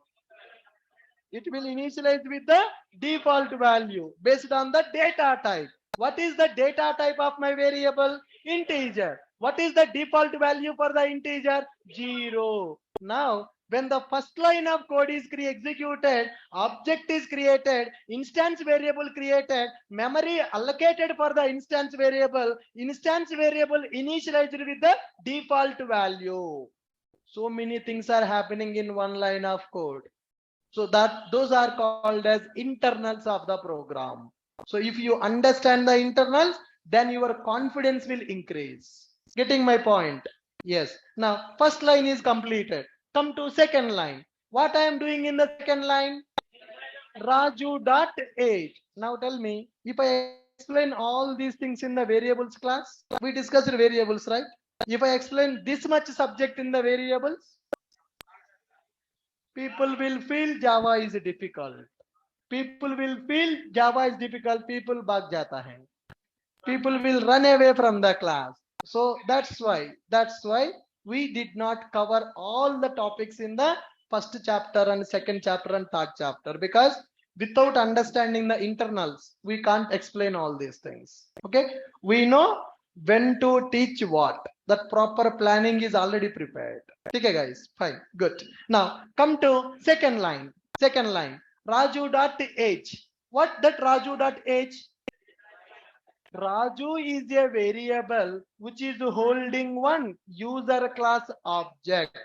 It will initialize with the default value based on the data type. What is the data type of my variable? Integer. What is the default value for the integer? 0. Now, when the first line of code is executed, object is created, instance variable created, memory allocated for the instance variable initialized with the default value. So many things are happening in one line of code. So those are called as internals of the program. So if you understand the internals, then your confidence will increase. Getting my point? Yes. Now first line is completed. Come to second line. What I am doing in the second line? Raju.age. Now tell me, if I explain all these things in the variables class, we discussed variables, right? If I explain this much subject in the variables, people will feel Java is difficult. People will feel Java is difficult. People bhag jata hai. People will run away from the class. So that's why we did not cover all the topics in the first chapter and second chapter and third chapter, because without understanding the internals, we can't explain all these things. Okay, we know when to teach what. That proper planning is already prepared. Okay, guys, fine, good. Now come to second line. Raju.age. What that Raju.age? Raju is a variable which is holding one user class object.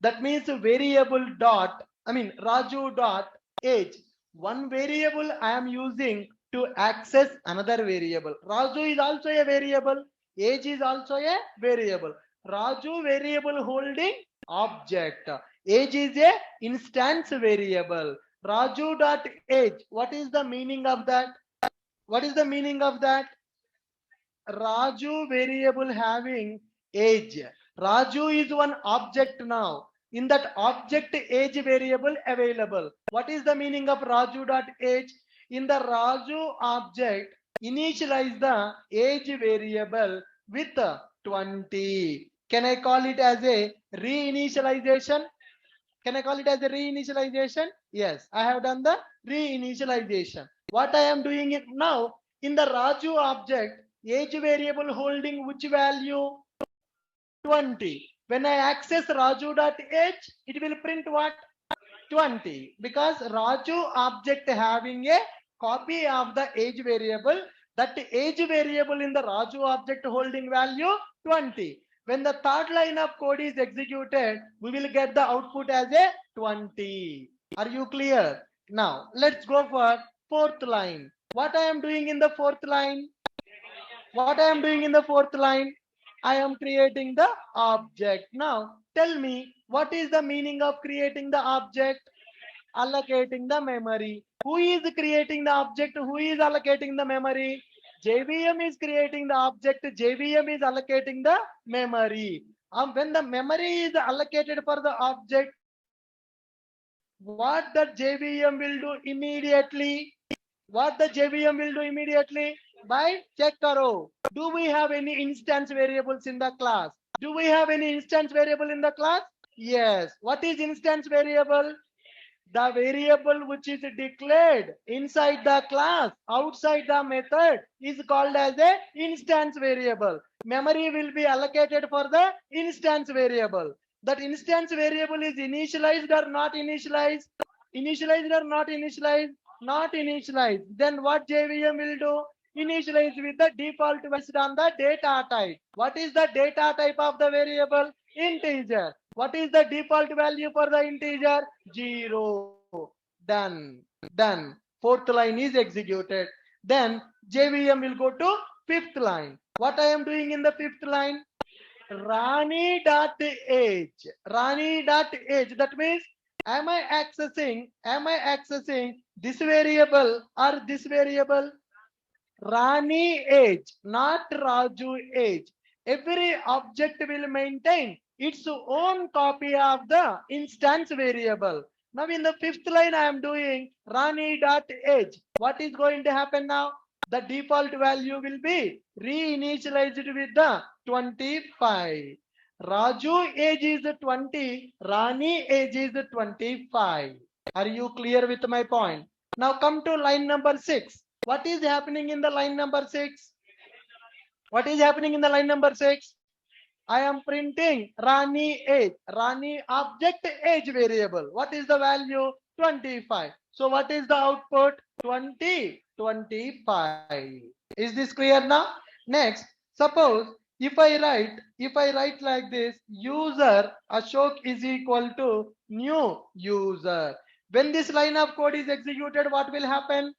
That means variable dot, Raju dot age. One variable I am using to access another variable. Raju is also a variable. Age is also a variable. Raju variable holding object. Age is a instance variable. Raju dot age. What is the meaning of that? What is the meaning of that? Raju variable having age. Raju is one object now. In that object age variable available. What is the meaning of Raju.age? In the Raju object, initialize the age variable with 20. Can I call it as a reinitialization? Can I call it as a reinitialization? Yes, I have done the reinitialization. What I am doing it now, in the Raju object, age variable holding which value? 20. When I access Raju.age, it will print what? 20. Because Raju object having a copy of the age variable, that age variable in the Raju object holding value 20. When the third line of code is executed, we will get the output as a 20. Are you clear? Now let's go for fourth line. What I am doing in the fourth line? What I am doing in the fourth line? I am creating the object. Now tell me, what is the meaning of creating the object? Allocating the memory. Who is creating the object? Who is allocating the memory? JVM is creating the object. JVM is allocating the memory. When the memory is allocated for the object, what the JVM will do immediately? What the JVM will do immediately? By check karo. Do we have any instance variables in the class? Do we have any instance variable in the class? Yes. What is instance variable? The variable which is declared inside the class, outside the method, is called as a instance variable. Memory will be allocated for the instance variable. That instance variable is initialized or not initialized? Initialized or not initialized? Not initialized. Then what JVM will do? Initialize with the default based on the data type. What is the data type of the variable? Integer. What is the default value for the integer? 0. Done. Done. Fourth line is executed. Then JVM will go to fifth line. What I am doing in the fifth line? Rani.age. Rani.age. That means, am I accessing this variable or this variable? Rani age, not Raju age. Every object will maintain its own copy of the instance variable. Now in the fifth line I am doing Rani.age. What is going to happen now? the default value will be reinitialized with the 25. Raju age is 20, Rani age is 25. Are you clear with my point? Now come to line number 6. What is happening in the line number 6? What is happening in the line number 6? I am printing Rani age. Rani object age variable. What is the value? 25. So what is the output? 20, 25. Is this clear now? Next, suppose if I write like this, user Ashok is equal to new user. When this line of code is executed, what will happen?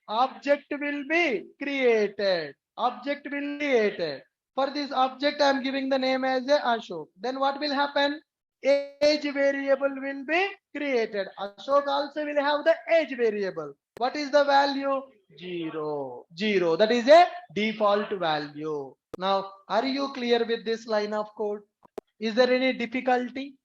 Object will be created. Object will be created. For this object, I am giving the name as a Ashok. Then what will happen? Age variable will be created. Ashok also will have the age variable. What is the value? 0. 0. That is a default value. Now, are you clear with this line of code? Is there any difficulty?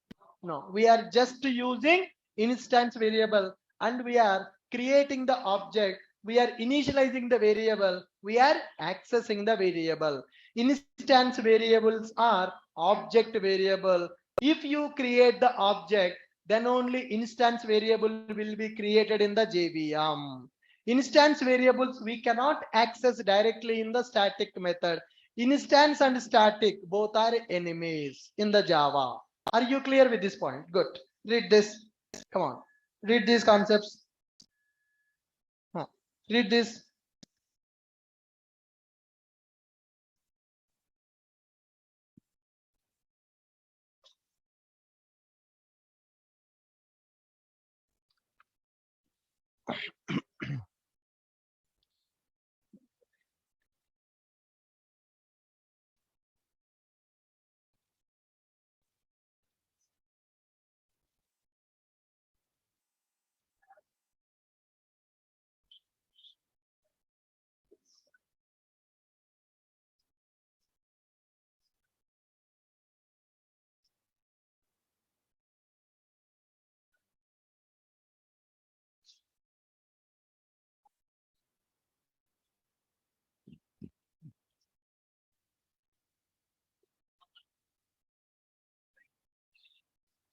No. We are just using instance variable and we are creating the object. We are initializing the variable. We are accessing the variable. Instance variables are object variable. If you create the object, then only instance variable will be created in the JVM. Instance variables we cannot access directly in the static method. Instance and static both are enemies in the Java. Are you clear with this point? Good. Read this. Come on. Read these concepts. Read this.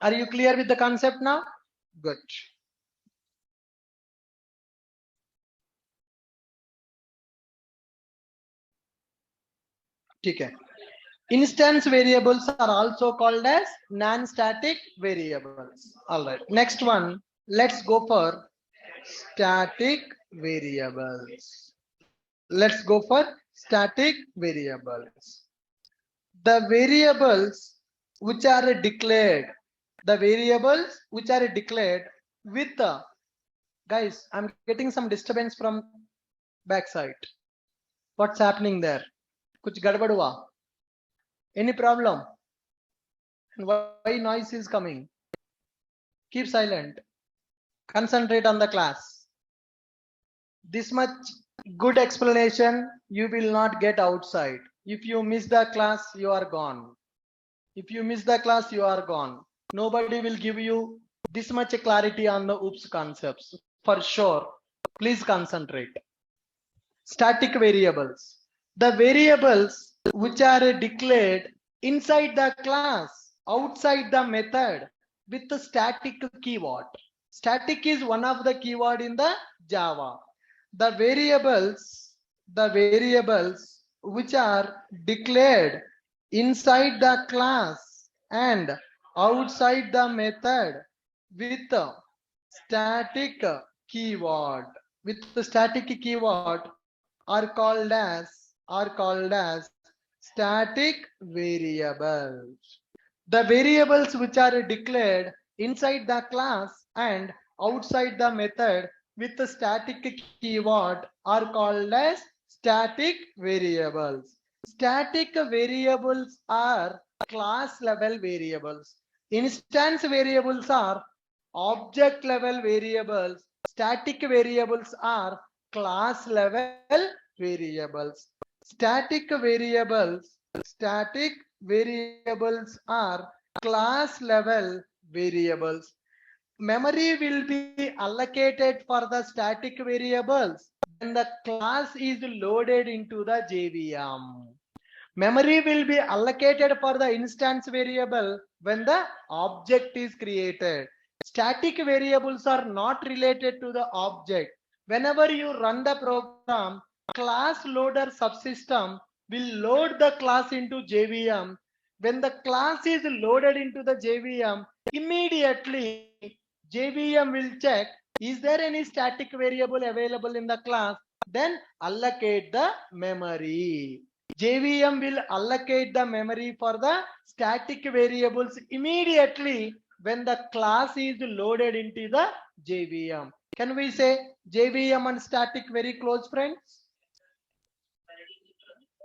Are you clear with the concept now? Good. Okay. Instance variables are also called as non-static variables. All right. Next one. Let's go for static variables. Let's go for static variables. The variables which are declared, with the guys, I'm getting some disturbance from backside. What's happening there? Kuch gadbad hua? Any problem? And why noise is coming? Keep silent. Concentrate on the class. This much good explanation you will not get outside. If you miss the class, you are gone. If you miss the class, you are gone. Nobody will give you this much clarity on the OOPS concepts. For sure. Please concentrate. Static variables. The variables which are declared inside the class, outside the method with the static keyword. Static is one of the keyword in the Java. The variables which are declared inside the class and outside the method with the static keyword are called as static variables. The variables which are declared inside the class and outside the method with the static keyword are called as static variables. Static variables are class level variables. Instance variables are object level variables. Static variables are class level variables. Static variables are class level variables. Memory will be allocated for the static variables the class is loaded into the JVM. Memory will be allocated for the instance variable when the object is created. Static variables are not related to the object. Whenever you run the program, class loader subsystem will load the class into JVM. When the class is loaded into the JVM, immediately JVM will check, is there any static variable available in the class? Then allocate the memory. JVM will allocate the memory for the static variables immediately when the class is loaded into the JVM. Can we say JVM and static very close friends?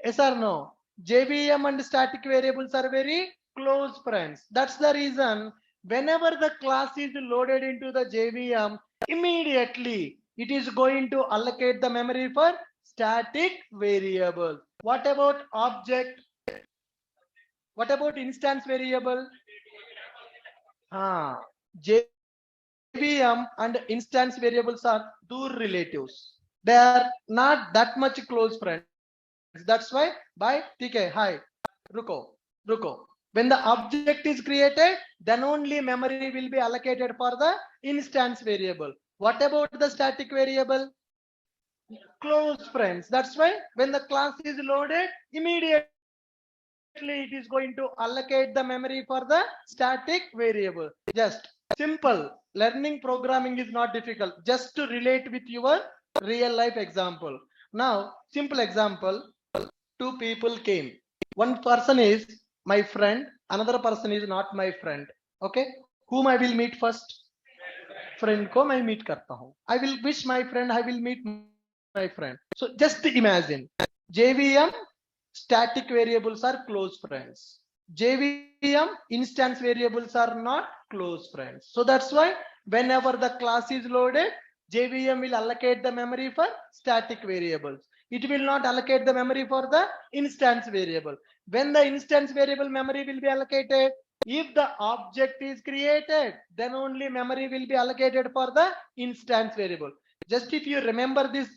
Yes or no? JVM and static variables are very close friends. That's the reason whenever the class is loaded into the JVM, immediately it is going to allocate the memory for static variable. What about object? What about instance variable? JVM and instance variables are two relatives. They are not that much close friends. That's why by TK, hi, Ruko. When the object is created, then only memory will be allocated for the instance variable. What about the static variable? Close friends. That's why when the class is loaded, immediately it is going to allocate the memory for the static variable. Just simple. Learning programming is not difficult. Just to relate with your real life example. Now, simple example. Two people came. One person is my friend, another person is not my friend. Okay, whom I will meet first? Friend ko मैं meet करता हूँ. I will wish my friend, I will meet my friend. So just imagine, JVM static variables are close friends. JVM instance variables are not close friends. So that's why whenever the class is loaded, JVM will allocate the memory for static variables. It will not allocate the memory for the instance variable. When the instance variable memory will be allocated, if the object is created, then only memory will be allocated for the instance variable. Just if you remember this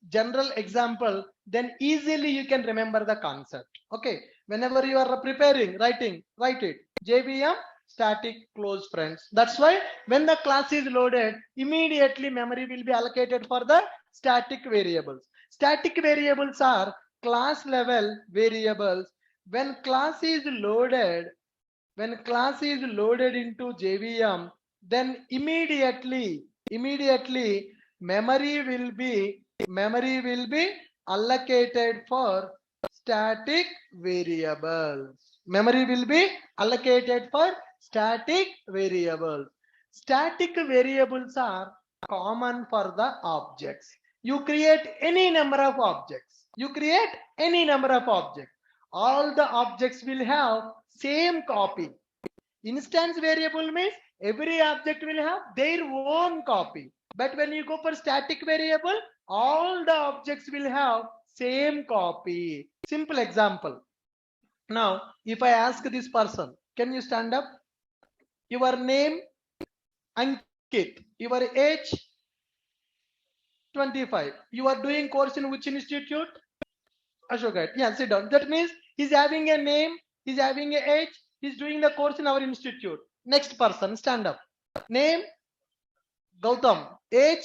general example, then easily you can remember the concept. Okay, whenever you are preparing, write it. JVM static close friends. That's why when the class is loaded, immediately memory will be allocated for the static variables. Static variables are class level variables. When class is loaded into JVM, then immediately memory will be allocated for static variables. Memory will be allocated for static variables. Static variables are common for the objects. You create any number of objects. All the objects will have same copy. Instance variable means every object will have their own copy. But when you go for static variable, all the objects will have same copy. Simple example. Now, if I ask this person, can you stand up? Your name, Ankit. Your age, 25. You are doing course in which institute? Ashok. Yeah, sit down. That means he's having a name, he's having an age, he's doing the course in our institute. Next person, stand up. Name, Gautam. Age,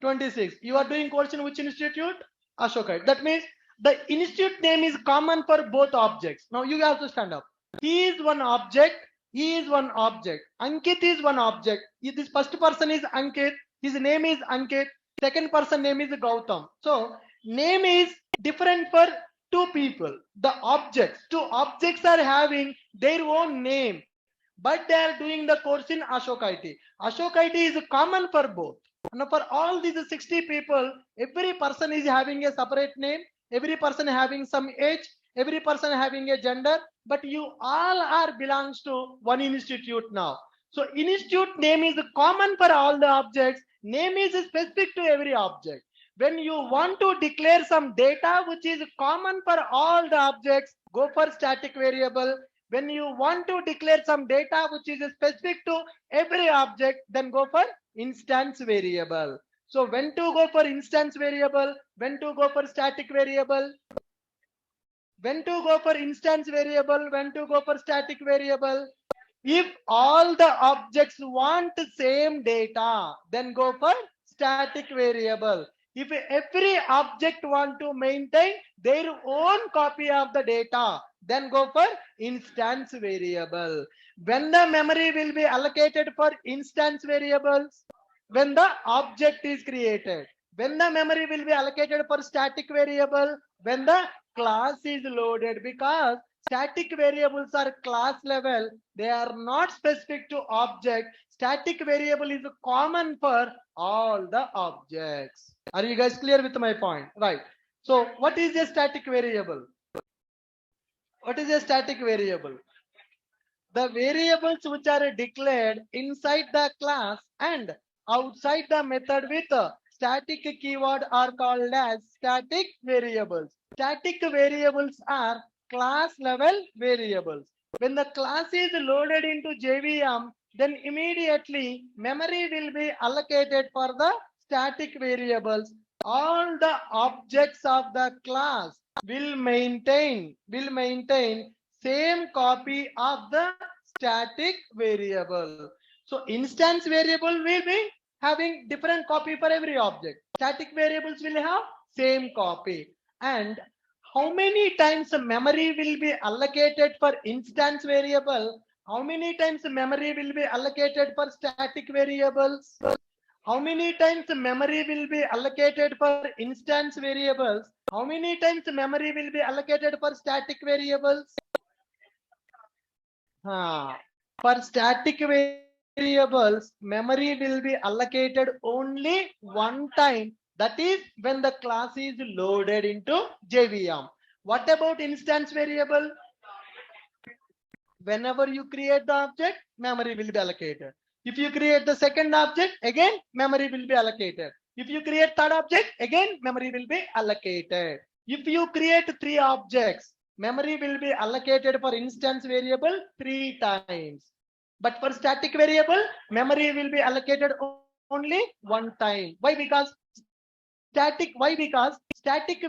26. You are doing course in which institute? Ashok. That means the institute name is common for both objects. Now you have to stand up. He is one object. Ankit is one object. This first person is Ankit. His name is Ankit. Second person name is Gautam. So name is different for two people. Two objects are having their own name, but they are doing the course in Ashok IT. Ashok IT is common for both. Now for all these 60 people, every person is having a separate name, every person having some age, every person having a gender, but you all belongs to one institute now. So institute name is common for all the objects. Name is specific to every object. When you want to declare some data which is common for all the objects, go for static variable. When you want to declare some data which is specific to every object, then go for instance variable. So when to go for instance variable, when to go for static variable, when to go for instance variable, when to go for static variable. If all the objects want same data, then go for static variable. If every object want to maintain their own copy of the data, then go for instance variable. When the memory will be allocated for instance variables, when the object is created. When the memory will be allocated for static variable, when the class is loaded, because static variables are class level, they are not specific to object. Static variable is common for all the objects. Are you guys clear with my point? Right. So what is a static variable? What is a static variable? The variables which are declared inside the class and outside the method with a static keyword are called as static variables. Static variables are class level variables. When the class is loaded into JVM, then immediately memory will be allocated for the static variables. All the objects of the class will maintain same copy of the static variable. So instance variable will be having different copy for every object. Static variables will have same copy. And how many times the memory will be allocated for instance variable? How many times the memory will be allocated for static variables? How many times the memory will be allocated for instance variables? How many times the memory will be allocated for static variables? For static variables, memory will be allocated only one time. That is when the class is loaded into JVM. What about instance variable? Whenever you create the object, memory will be allocated. If you create the second object, again memory will be allocated. If you create third object, again memory will be allocated. If you create three objects, memory will be allocated for instance variable 3 times. But for static variable, memory will be allocated only one time. Why? Because static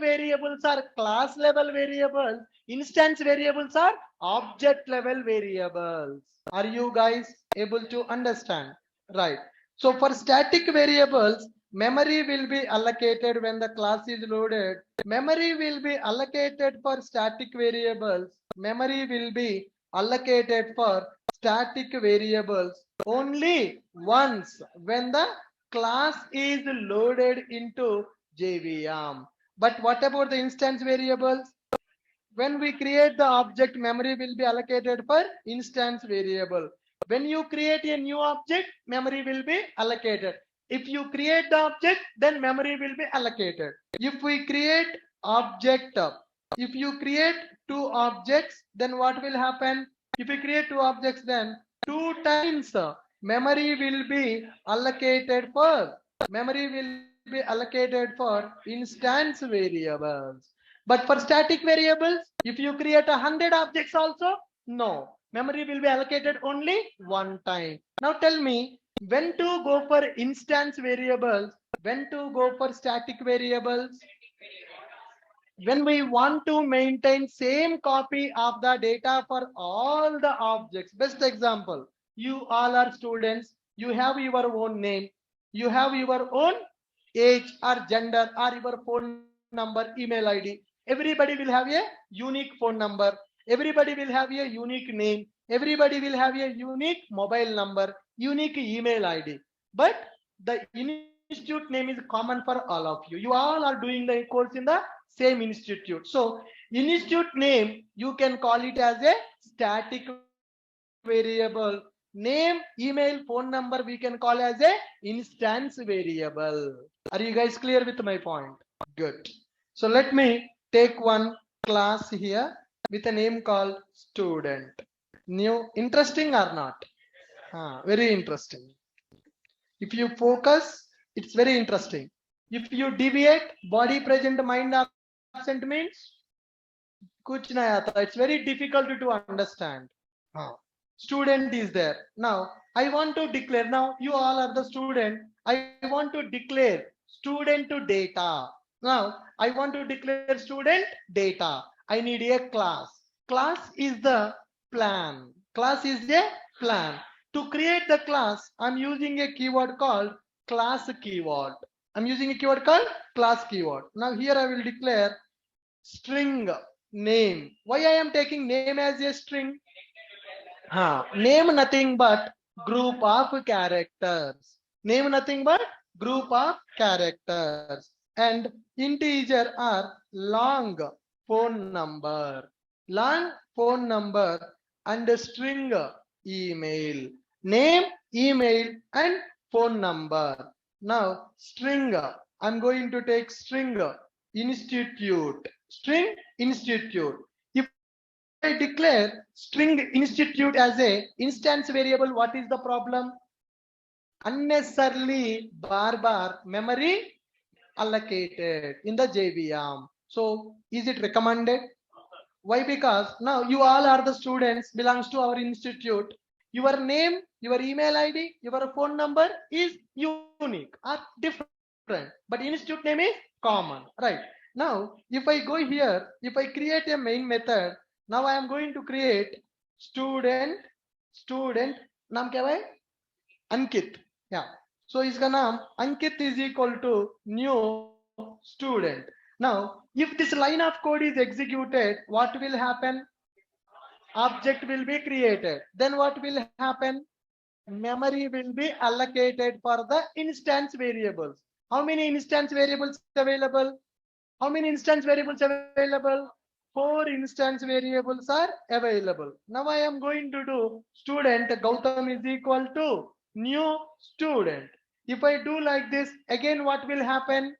variables are class level variables. Instance variables are object level variables. Are you guys able to understand? Right. So for static variables, memory will be allocated when the class is loaded. Memory will be allocated for static variables. Memory will be allocated for static variables only once when the class is loaded into JVM. But what about the instance variables? When we create the object, memory will be allocated for instance variable. When you create a new object, memory will be allocated. If you create the object, then memory will be allocated. If we create object, if you create two objects, then what will happen? If you create two objects, then 2 times memory will be allocated for instance variables. But for static variables, if you create 100 objects also, no, memory will be allocated only one time. Now tell me, when to go for instance variables, when to go for static variables? When we want to maintain same copy of the data for all the objects. Best example, you all are students, you have your own name, you have your own age or gender or your phone number, email ID. Everybody will have a unique phone number. Everybody will have a unique name. Everybody will have a unique mobile number, unique email ID. But the institute name is common for all of you. You all are doing the course in the same institute. So institute name, you can call it as a static variable. Name, email, phone number, we can call as a instance variable. Are you guys clear with my point? Good. So let me take one class here with a name called student. New, interesting or not? Very interesting. If you focus, it's very interesting. If you deviate, body present, mind absent means kuch nahi aata. It's very difficult to understand. Student is there. Now I want to declare, now you all are the student, I want to declare student to data. Now I want to declare student data. I need a class. Class is the plan. Class is a plan. To create the class, I'm using a keyword called class keyword. I'm using a keyword called class keyword. Now here I will declare string name. Why I am taking name as a string? Name nothing but group of characters. Name nothing but group of characters. And integer are long phone number. Long phone number and string email. Name, email and phone number. Now string, I'm going to take string institute. String institute. If I declare string institute as a instance variable, what is the problem? Unnecessarily bar memory allocated in the JVM. So is it recommended? Why? Because now you all are the students, belongs to our institute. Your name, your email ID, your phone number is unique or different, but institute name is common, right? Now if I go here, if I create a main method, now I am going to create student नाम क्या है Ankit. Yeah, so इसका नाम Ankit is equal to new student. Now if this line of code is executed, what will happen? Object will be created. Then what will happen? Memory will be allocated for the instance variables. How many instance variables available? How many instance variables available? 4 instance variables are available. Now I am going to do student Gautam is equal to new student. If I do like this, again what will happen?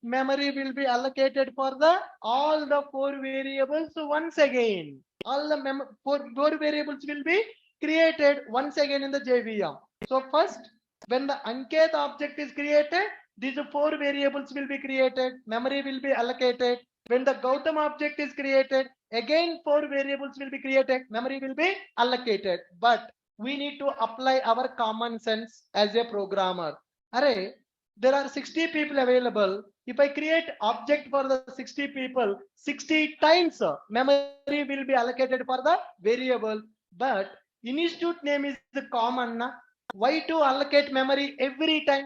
Memory will be allocated for the all the 4 variables once again. All the 4 variables will be created once again in the JVM. So first, when the Ankit object is created, these 4 variables will be created, memory will be allocated. When the Gautam object is created, again 4 variables will be created, memory will be allocated. But we need to apply our common sense as a programmer. Array, there are 60 people available. If I create object for the 60 people, 60 times memory will be allocated for the variable. But institute name is the common. Why to allocate memory every time?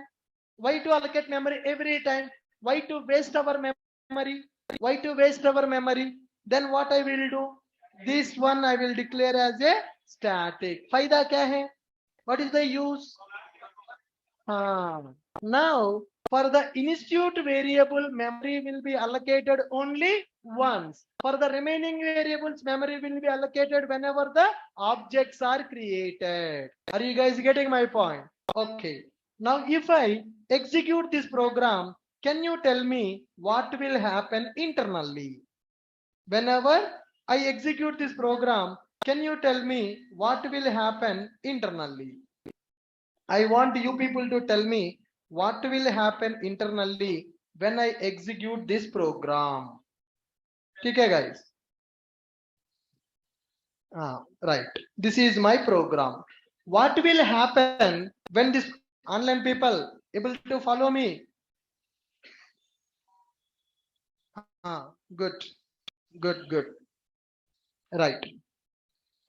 Why to allocate memory every time? Why to waste our memory? Why to waste our memory? Then what I will do? This one I will declare as a static. Fayda kya hai? What is the use? Now for the institute variable, memory will be allocated only once. For the remaining variables, memory will be allocated whenever the objects are created. Are you guys getting my point? Okay. Now if I execute this program, can you tell me what will happen internally? Whenever I execute this program, can you tell me what will happen internally? I want you people to tell me what will happen internally when I execute this program. Okay, guys. Right. This is my program. What will happen when this online people able to follow me? Good. Right.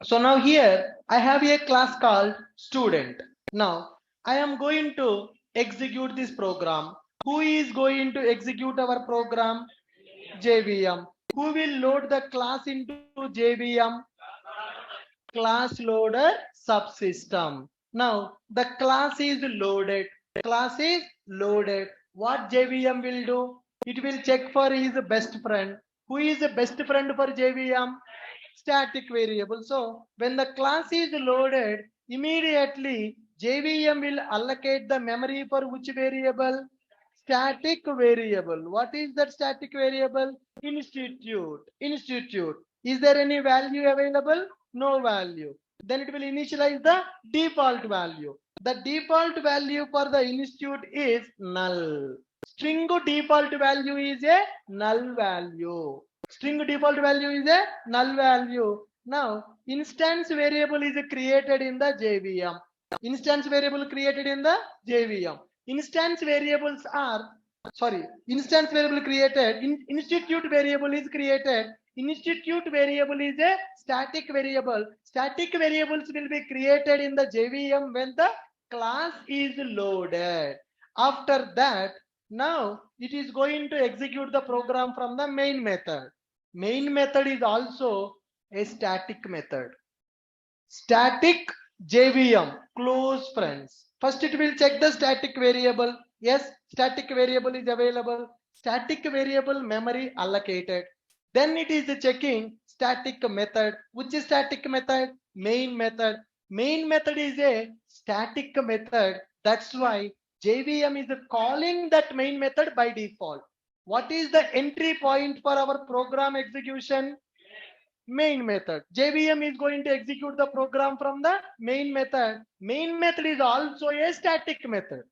So now here I have a class called student. Now I am going to execute this program. Who is going to execute our program? JVM. Who will load the class into JVM? Class loader subsystem. Now the class is loaded. Class is loaded. What JVM will do? It will check for his best friend. Who is the best friend for JVM? Static variable. So when the class is loaded, immediately JVM will allocate the memory for which variable? Static variable. What is that static variable? Institute. Is there any value available? No value. Then it will initialize the default value. The default value for the institute is null. String default value is a null value. String default value is a null value. Now instance variable is created in the JVM. Instance variable created in the JVM. Instance variables are, sorry, instance variable created, institute variable is created. Institute variable is a static variable. Static variables will be created in the JVM when the class is loaded. After that, now it is going to execute the program from the main method. Main method is also a static method. Static JVM, close friends. First it will check the static variable. Yes, static variable is available. Static variable memory allocated. Then it is checking static method. Which is static method? Main method. Main method is a static method. That's why JVM is calling that main method by default. What is the entry point for our program execution? Main method. JVM is going to execute the program from the main method. Main method is also a static method.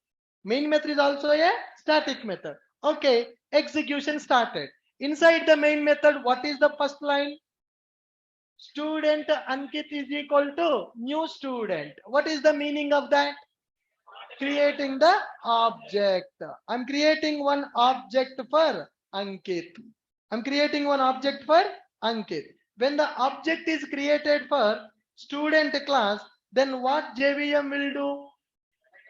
Main method is also a static method. Okay, execution started. Inside the main method, what is the first line? Student Ankit is equal to new student. What is the meaning of that? Creating the object. I'm creating one object for Ankit. I'm creating one object for Ankit. When the object is created for student class, then what JVM will do?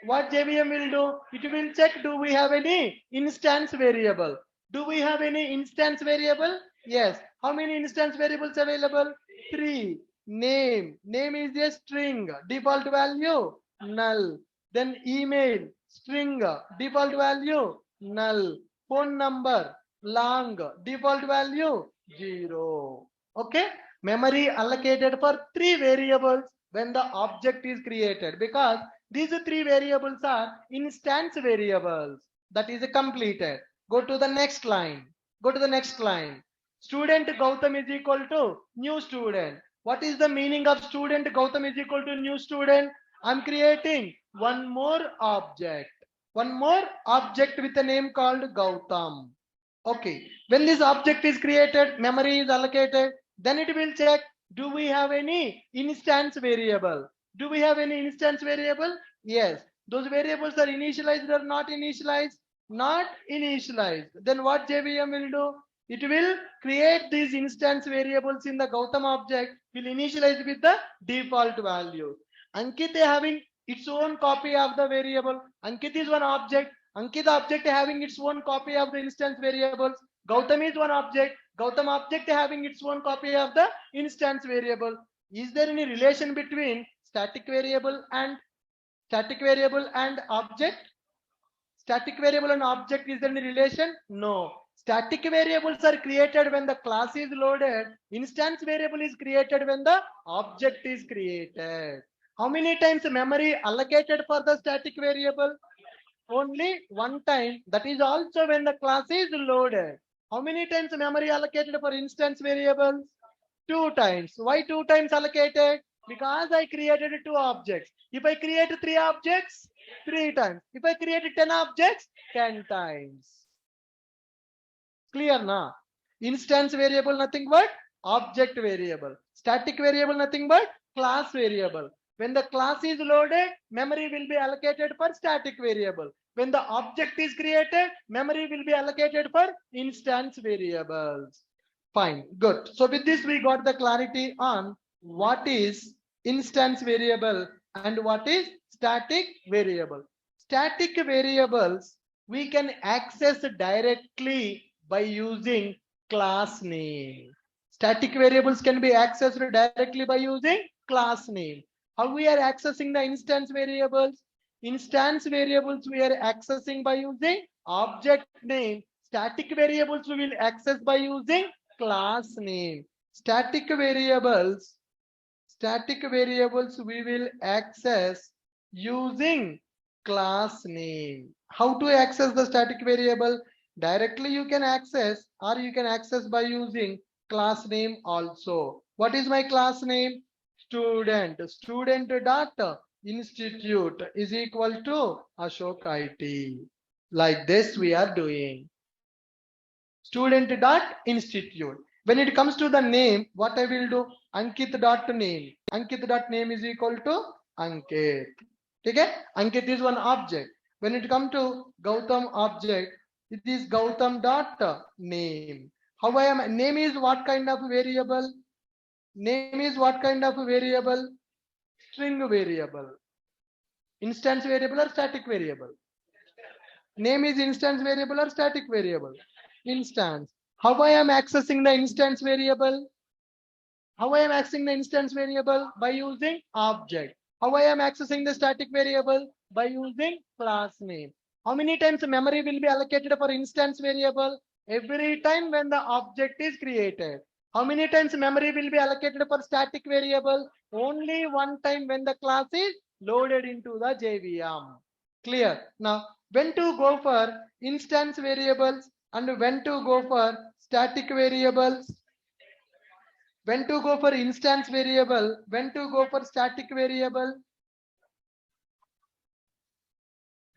What JVM will do? It will check, do we have any instance variable? Do we have any instance variable? Yes. How many instance variables available? 3. Name. Name is a string. Default value null. Then email string. Default value null. Phone number long. Default value 0. Okay. Memory allocated for 3 variables when the object is created, because these 3 variables are instance variables. That is completed. Go to the next line. Go to the next line. Student Gautam is equal to new student. What is the meaning of student Gautam is equal to new student? I'm creating one more object. One more object with a name called Gautam. Okay. When this object is created, memory is allocated. Then it will check, do we have any instance variable? Do we have any instance variable? Yes. Those variables are initialized or not initialized? Not initialized. Then what JVM will do? It will create these instance variables in the Gautam object, will initialize with the default value. Ankit having its own copy of the variable. Ankit is one object. Ankit object having its own copy of the instance variables. Gautam is one object. Gautam object having its own copy of the instance variable. Is there any relation between static variable and object? Static variable and object, is there any relation? No. Static variables are created when the class is loaded. Instance variable is created when the object is created. How many times memory allocated for the static variable? Only one time. That is also when the class is loaded. How many times memory allocated for instance variables? 2 times. Why 2 times allocated? Because I created 2 objects. If I create 3 objects, 3 times. If I create 10 objects, 10 times. Clear na? Instance variable nothing but object variable. Static variable nothing but class variable. When the class is loaded, memory will be allocated for static variable. When the object is created, memory will be allocated for instance variables. Fine, good. So with this, we got the clarity on what is instance variable and what is static variable. Static variables we can access directly by using class name. Static variables can be accessed directly by using class name. How we are accessing the instance variables? Instance variables we are accessing by using object name. Static variables we will access by using class name. Static variables we will access using class name. How to access the static variable? Directly you can access, or you can access by using class name also. What is my class name? Student. Student dot institute is equal to Ashok IT. Like this we are doing. Student dot institute. When it comes to the name, what I will do? Ankit dot name. Ankit dot name is equal to Ankit. Okay? Ankit is one object. When it comes to Gautam object, it is Gautam dot name. How I am, name is what kind of variable? Name is what kind of variable? String variable. Instance variable or static variable? Name is instance variable or static variable? Instance. How I am accessing the instance variable? How I am accessing the instance variable? By using object. How I am accessing the static variable? By using class name. How many times memory will be allocated for instance variable? Every time when the object is created. How many times memory will be allocated for static variable? Only one time when the class is loaded into the JVM. Clear. Now, when to go for instance variables and when to go for static variables? When to go for instance variable, when to go for static variable,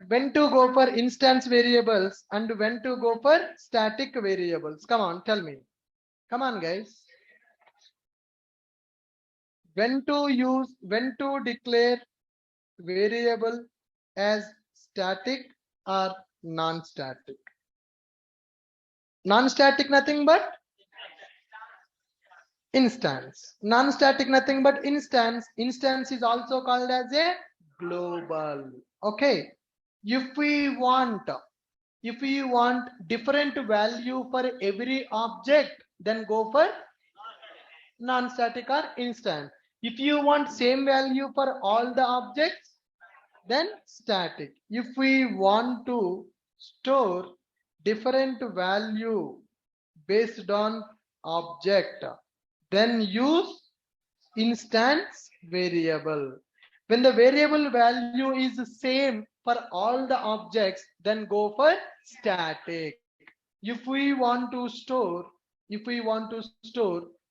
when to go for instance variables and when to go for static variables. Come on, tell me. Come on, guys. When to declare variable as static or non-static. Non-static nothing but instance. Non-static nothing but instance. Instance is also called as a global. Okay. If we want different value for every object, then go for non-static or instant. If you want same value for all the objects, then static. If we want to store different value based on object, then use instance variable. When the variable value is the same for all the objects, then go for static. If we want to store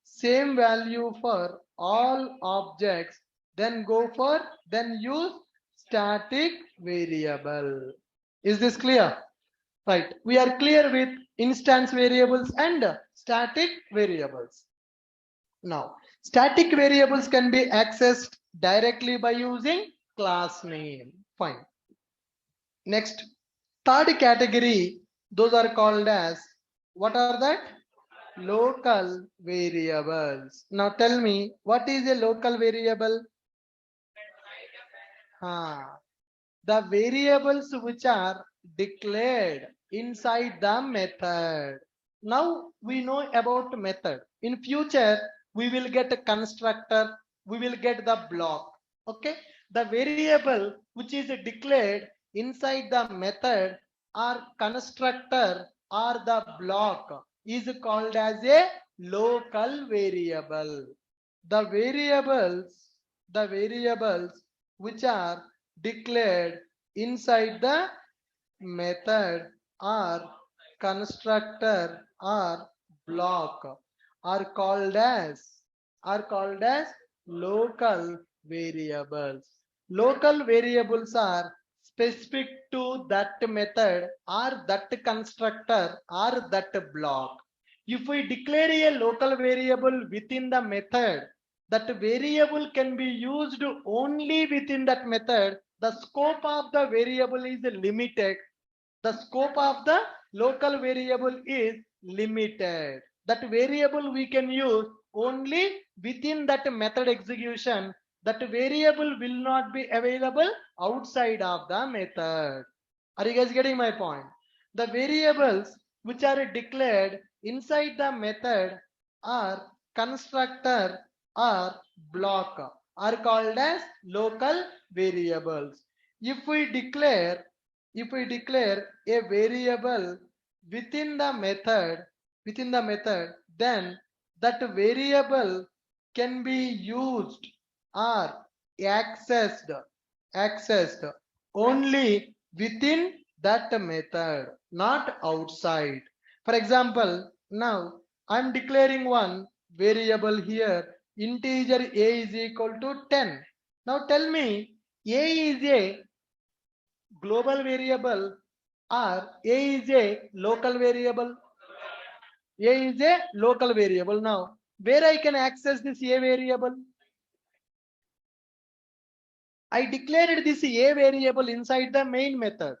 same value for all objects, then use static variable. Is this clear? Right. We are clear with instance variables and static variables. Now, static variables can be accessed directly by using class name. Fine. Next, third category, those are called as, what are that? Local variables. Now tell me, what is a local variable? The variables which are declared inside the method. Now we know about method. In future, we will get a constructor, we will get the block. Okay, the variable which is declared inside the method or constructor or the block is called as a local variable. The variables which are declared inside the method or constructor or block are called as local variables. Local variables are specific to that method or that constructor or that block. If we declare a local variable within the method, that variable can be used only within that method. The scope of the variable is limited. The scope of the local variable is limited. That variable we can use only within that method execution. That variable will not be available outside of the method. Are you guys getting my point? The variables which are declared inside the method or constructor or block are called as local variables. If we declare a variable within the method, then that variable can be used or accessed only within that method, not outside. For example, now I'm declaring one variable here, integer a is equal to 10. Now tell me, a is a global variable or a is a local variable? A is a local variable. Now, where I can access this a variable? I declared this a variable inside the main method.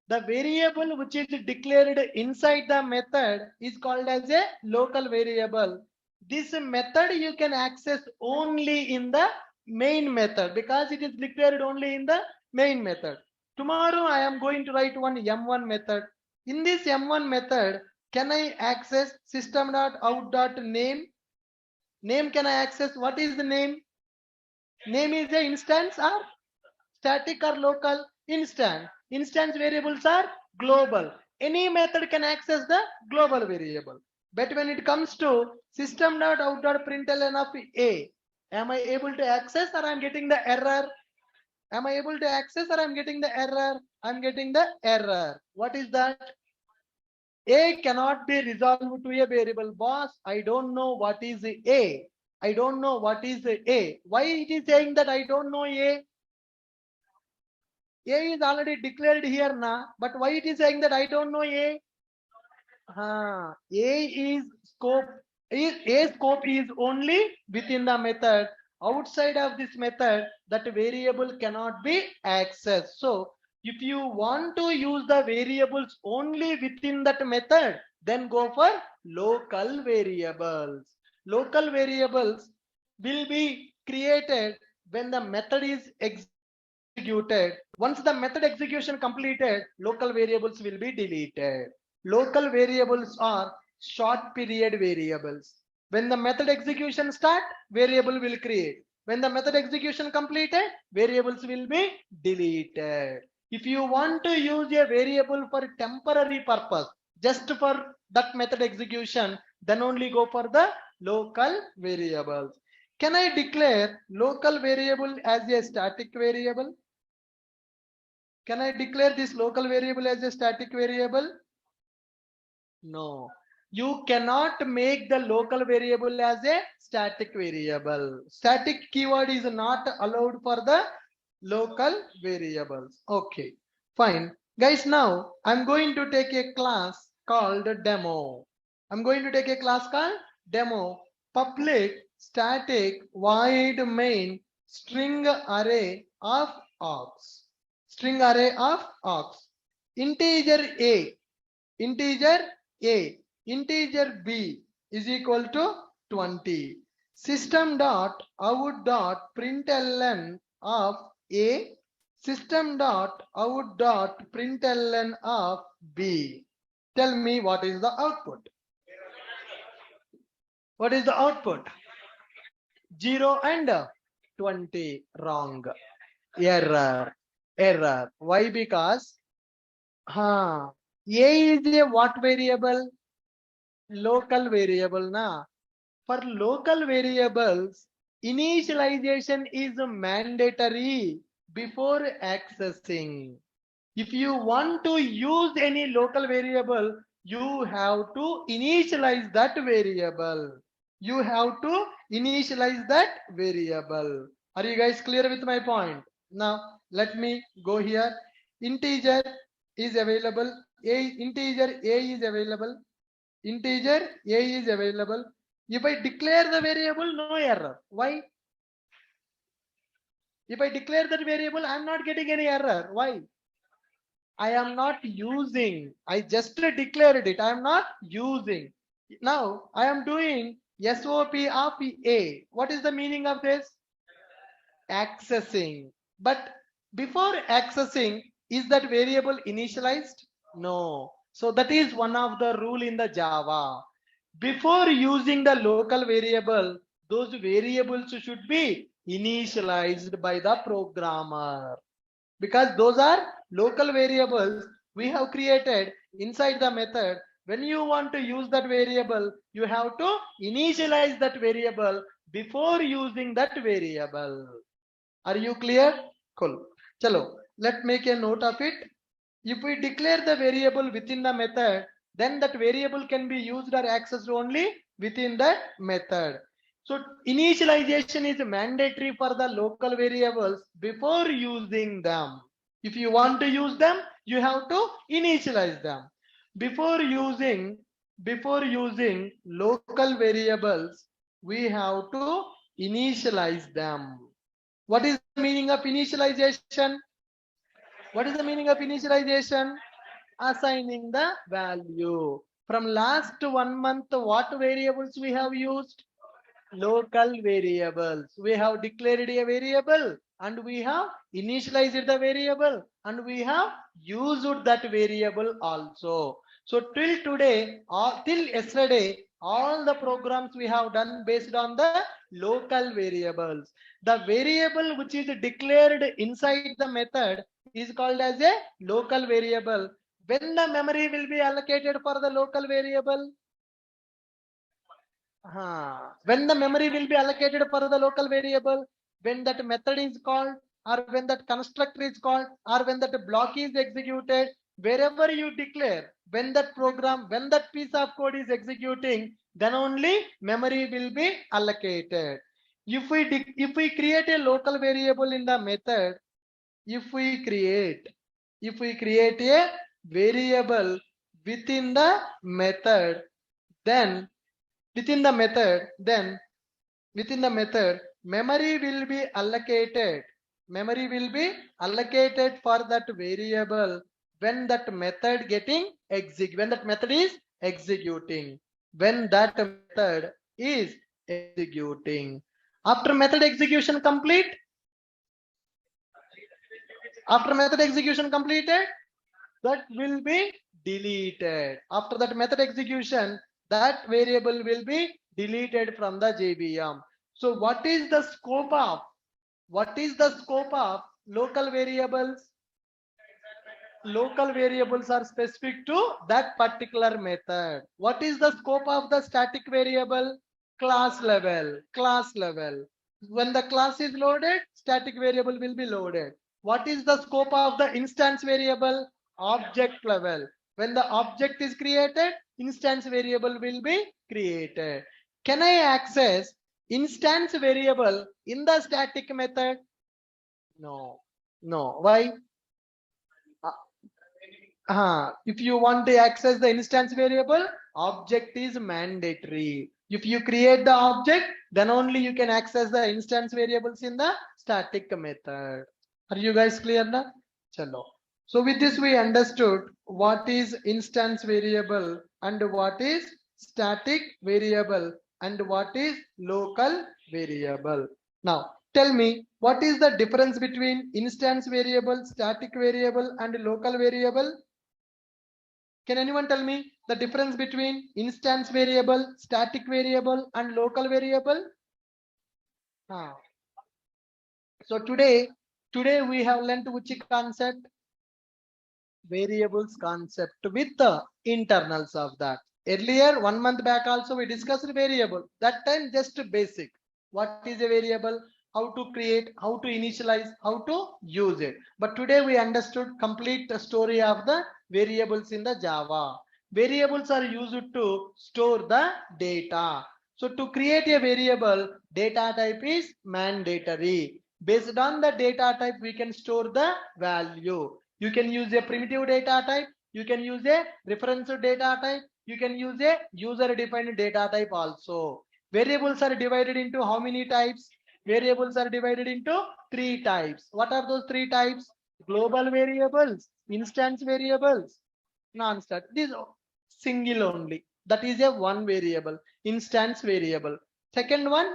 The variable which is declared inside the method is called as a local variable. This method you can access only in the main method because it is declared only in the main method. Tomorrow I am going to write one M1 method. In this M1 method, can I access system.out.name? Name can I access? What is the name? Name is the instance or static or local? Instant. Instance variables are global. Any method can access the global variable. But when it comes to system.out.println of A, am I able to access or I'm getting the error? Am I able to access or I'm getting the error? I'm getting the error. What is that? A cannot be resolved to a variable. Boss, I don't know what is A. I don't know what is A. Why it is saying that I don't know A? A is already declared here now, but why it is saying that I don't know A? A is scope. A scope is only within the method. Outside of this method, that variable cannot be accessed. So if you want to use the variables only within that method, then go for local variables. Local variables will be created when the method is executed. Once the method execution completed, local variables will be deleted. Local variables are short period variables. When the method execution start, variable will create. When the method execution completed, variables will be deleted. If you want to use a variable for temporary purpose, just for that method execution, then only go for the local variables. Can I declare local variable as a static variable? Can I declare this local variable as a static variable? No. You cannot make the local variable as a static variable. Static keyword is not allowed for the local variables. Okay, fine. Guys, now I'm going to take a class called demo. I'm going to take a class called demo. Public static void main string array of args. String array of args. Integer A. Integer A, integer B is equal to 20. System dot out dot println of A, system dot out dot println of B. Tell me what is the output? What is the output? 0 and 20. Wrong. Error. Error. Why? Because A is a what variable? Local variable na. For local variables, initialization is mandatory before accessing. If you want to use any local variable, you have to initialize that variable. You have to initialize that variable. Are you guys clear with my point? Now let me go here. Integer is available. Integer A is available. Integer A is available. If I declare the variable, no error. Why? If I declare that variable, I'm not getting any error. Why? I am not using. I just declared it. I am not using. Now I am doing SOP of A. What is the meaning of this? Accessing. But before accessing, is that variable initialized? No. So that is one of the rule in the Java. Before using the local variable, those variables should be initialized by the programmer, because those are local variables we have created inside the method. When you want to use that variable, you have to initialize that variable before using that variable. Are you clear? Cool. Chalo, let's make a note of it. If we declare the variable within the method, then that variable can be used or accessed only within that method. So initialization is mandatory for the local variables before using them. If you want to use them, you have to initialize them. Before using local variables, we have to initialize them. What is the meaning of initialization? What is the meaning of initialization? Assigning the value. From last 1 month, what variables we have used? Local variables. We have declared a variable and we have initialized the variable and we have used that variable also. So till today or till yesterday, all the programs we have done based on the local variables. The variable which is declared inside the method is called as a local variable. When the memory will be allocated for the local variable? When the memory will be allocated for the local variable, when that method is called, or when that constructor is called, or when that block is executed, wherever you declare, when that program, when that piece of code is executing, then only memory will be allocated. If we create a local variable in the method, if we create a variable within the method, then within the method memory will be allocated for that variable when that method is executing. After method execution completed, that will be deleted. After that method execution, that variable will be deleted from the JVM. So what is the scope of local variables? Local variables are specific to that particular method. What is the scope of the static variable? Class level. When the class is loaded, static variable will be loaded. What is the scope of the instance variable? Object level. When the object is created, instance variable will be created. Can I access instance variable in the static method? No. Why? If you want to access the instance variable, object is mandatory. If you create the object, then only you can access the instance variables in the static method. Are you guys clear now? Chalo. So with this we understood what is instance variable and what is static variable and what is local variable. Now tell me, what is the difference between instance variable, static variable and local variable? Can anyone tell me the difference between instance variable, static variable and local variable? So today we have learned which concept? Variables concept with the internals of that. Earlier 1 month back also we discussed variable. That time just basic. What is a variable? How to create, how to initialize, how to use it. But today we understood complete the story of the variables in the Java. Variables are used to store the data. So to create a variable, data type is mandatory. Based on the data type, we can store the value. You can use a primitive data type. You can use a reference data type. You can use a user-defined data type also. Variables are divided into how many types? Variables are divided into 3 types. What are those 3 types? Global variables, instance variables, non-static. This single only. That is a one variable, instance variable. Second one,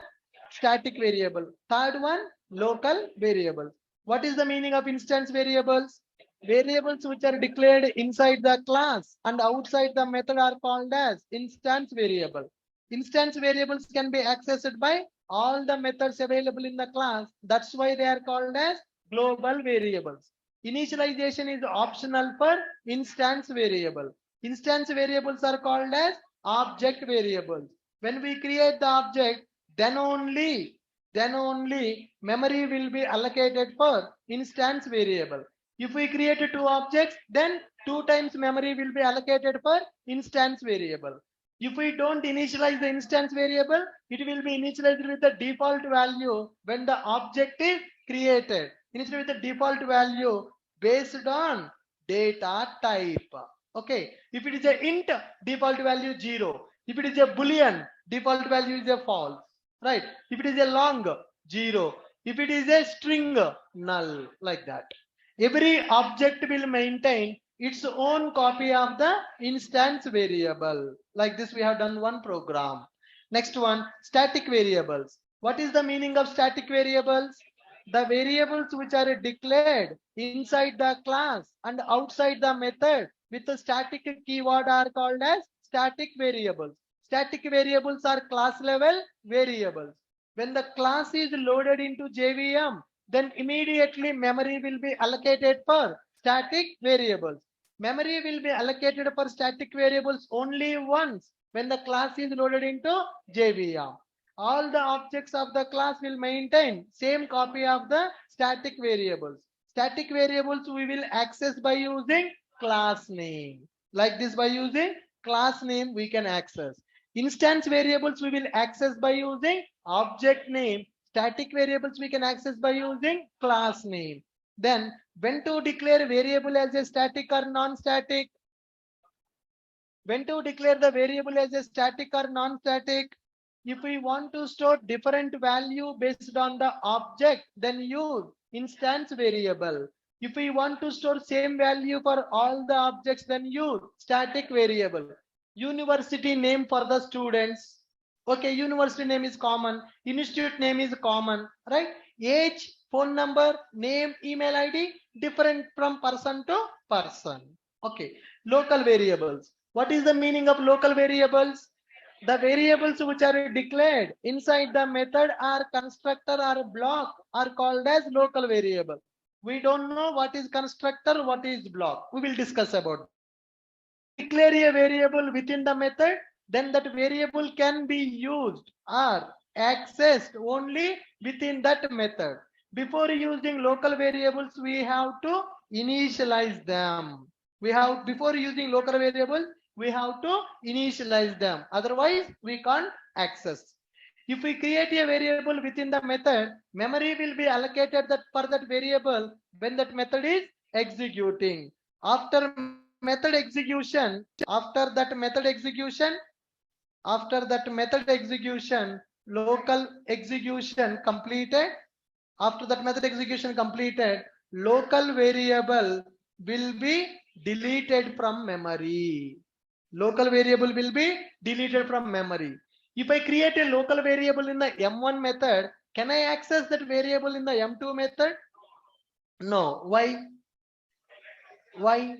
static variable. Third one, local variable. What is the meaning of instance variables? Variables which are declared inside the class and outside the method are called as instance variable. Instance variables can be accessed by all the methods available in the class. That's why they are called as global variables. Initialization is optional for instance variable. Instance variables are called as object variables. When we create the object, then only memory will be allocated for instance variable. If we create 2 objects, then 2 times memory will be allocated for instance variable. If we don't initialize the instance variable, it will be initialized with the default value when the object is created. Initially with the default value based on data type. Okay. If it is a int, default value 0. If it is a boolean, default value is a false. Right. If it is a long, 0. If it is a string, null, like that. Every object will maintain its own copy of the instance variable. Like this, we have done one program. Next one, static variables. What is the meaning of static variables? The variables which are declared inside the class and outside the method with a static keyword are called as static variables. Static variables are class level variables. When the class is loaded into JVM, then immediately memory will be allocated for static variables. Memory will be allocated for static variables only once when the class is loaded into JVM. All the objects of the class will maintain same copy of the static variables. Static variables we will access by using class name. Like this, by using class name we can access. Instance variables we will access by using object name. Static variables we can access by using class name. Then when to declare variable as a static or non-static? When to declare the variable as a static or non-static? If we want to store different value based on the object, then use instance variable. If we want to store same value for all the objects, then use static variable. University name for the students. Okay, university name is common. Institute name is common, right? Age, phone number, name, email ID, different from person to person. Okay, local variables. What is the meaning of local variables? The variables which are declared inside the method or constructor or block are called as local variable. We don't know what is constructor, what is block. We will discuss about. Declare a variable within the method, then that variable can be used or accessed only within that method. Before using local variables, we have to initialize them. Before using local variables, we have to initialize them. Otherwise, we can't access. If we create a variable within the method, memory will be allocated for that variable when that method is executing. After that method execution, local execution completed. After that method execution completed, local variable will be deleted from memory. Local variable will be deleted from memory. If I create a local variable in the M1 method, can I access that variable in the M2 method? No. Why? Why?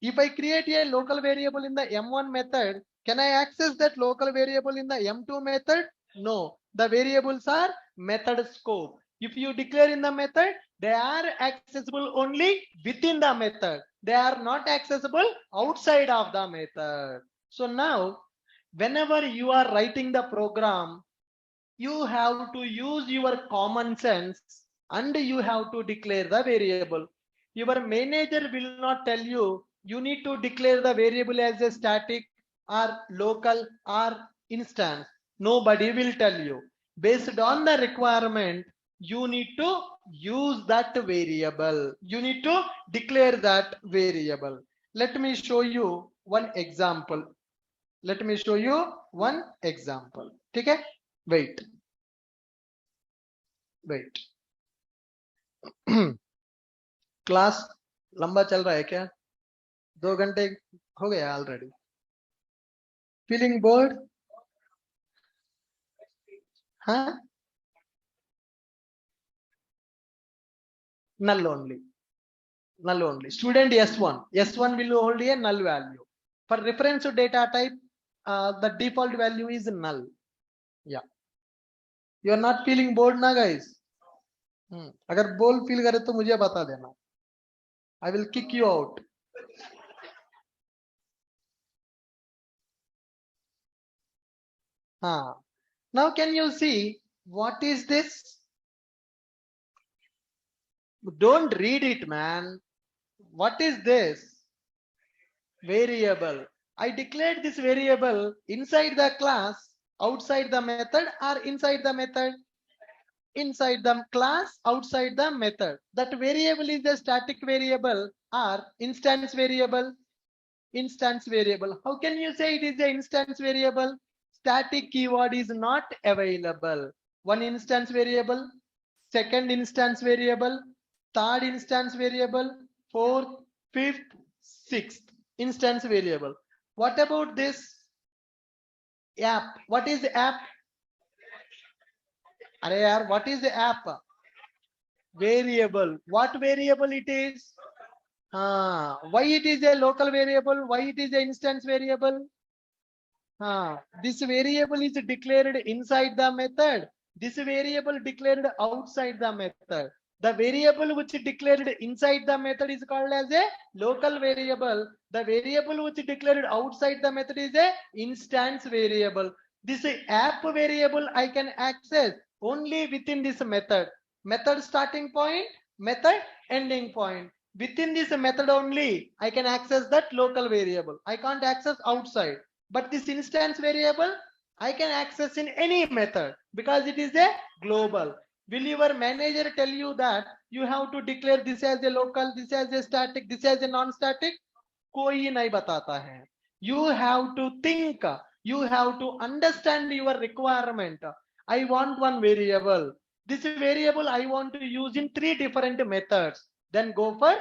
If I create a local variable in the M1 method, can I access that local variable in the M2 method? No. The variables are method scope. If you declare in the method, they are accessible only within the method. They are not accessible outside of the method. So now, whenever you are writing the program, you have to use your common sense and you have to declare the variable. Your manager will not tell you need to declare the variable as a static or local or instance. Nobody will tell you. Based on the requirement, you need to use that variable. You need to declare that variable. Let me show you one example. Okay? Wait. Class लंबा चल रहा है क्या? 2 घंटे हो गया already. Feeling board? हाँ? Null only. Student S1 will hold a null value. For reference to data type, the default value is null. Yeah. You are not feeling bored ना guys? अगर बोल फील करे तो मुझे बता देना. I will kick you out. Now can you see what is this? Don't read it, man. What is this? Variable. I declared this variable inside the class, outside the method, or inside the method? Inside the class, outside the method. That variable is a static variable or instance variable. How can you say it is an instance variable? Static keyword is not available. one instance variable, second instance variable, third instance variable, fourth, fifth, sixth instance variable. What about this app? What is the app? Arey yaar, what is the app? Variable. What variable it is? Why it is a local variable? Why it is an instance variable? This variable is declared inside the method. This variable declared outside the method. The variable which declared inside the method is called as a local variable. The variable which declared outside the method is a instance variable. This app variable I can access only within this method. Method starting point, method ending point. Within this method only I can access that local variable. I can't access outside. But this instance variable I can access in any method because it is a global. Will your manager tell you that you have to declare this as a local, this as a static, this as a non-static? कोई नहीं बताता है. You have to think, you have to understand your requirement. I want one variable. This variable I want to use in 3 different methods. Then go for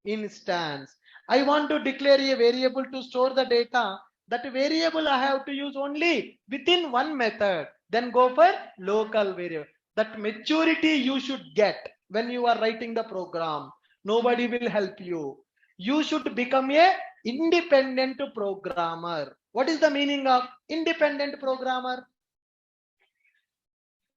instance. I want to declare a variable to store the data. That variable I have to use only within one method. Then go for local variable. That maturity you should get when you are writing the program. Nobody will help you. You should become a independent programmer. What is the meaning of independent programmer?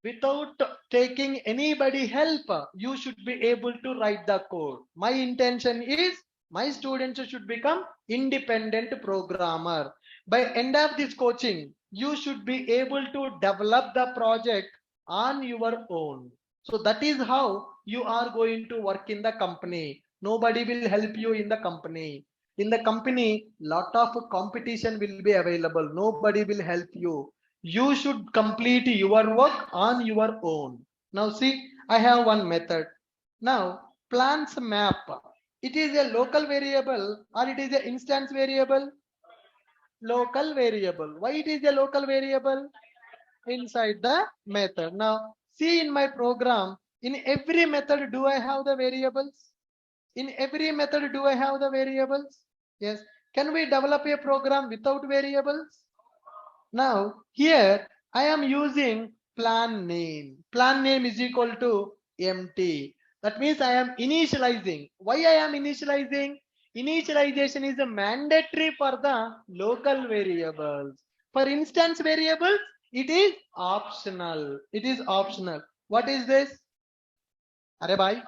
Without taking anybody help, you should be able to write the code. My intention is my students should become independent programmer. By end of this coaching, you should be able to develop the project on your own. So that is how you are going to work in the company. Nobody will help you in the company. In the company, lot of competition will be available. Nobody will help you. You should complete your work on your own. Now see, I have one method. Now plants map. It is a local variable or it is an instance variable? Local variable. Why it is a local variable? Inside the method. Now see in my program, in every method do I have the variables? In every method do I have the variables? Yes. Can we develop a program without variables? Now here I am using plan name. Plan name is equal to empty. That means I am initializing. Why I am initializing? Initialization is a mandatory for the local variables. For instance variables, it is optional. It is optional. What is this? Arey bhai,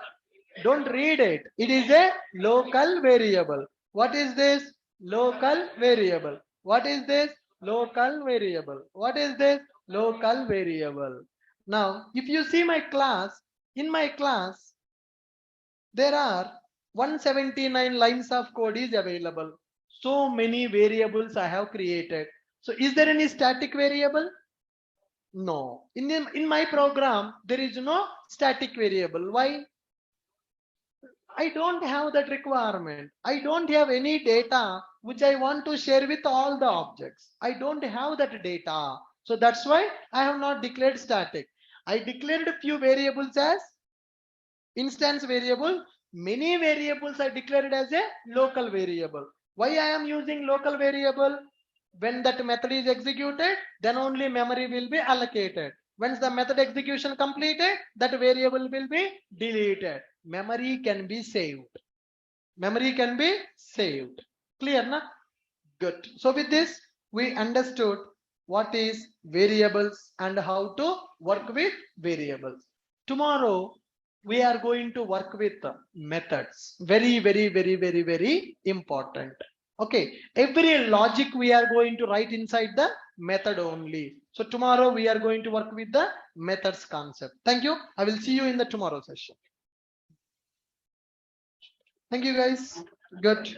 don't read it. It is a local variable. What is this? Local variable. What is this? Local variable. What is this? Local variable. Now, if you see my class, in my class, there are 179 lines of code is available. So many variables I have created. So is there any static variable? No. In my program, there is no static variable. Why? I don't have that requirement. I don't have any data which I want to share with all the objects. I don't have that data. So that's why I have not declared static. I declared a few variables as instance variable. Many variables are declared as a local variable. Why I am using local variable? When that method is executed, then only memory will be allocated. Once the method execution completed, that variable will be deleted. Memory can be saved. Memory can be saved. Clear, na? Good. So with this, we understood what is variables and how to work with variables. Tomorrow, we are going to work with methods. Very, very, very, very, very important. Okay. Every logic we are going to write inside the method only. So tomorrow we are going to work with the methods concept. Thank you. I will see you in the tomorrow session. Thank you guys. Good.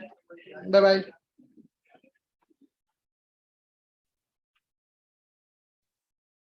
Bye-bye.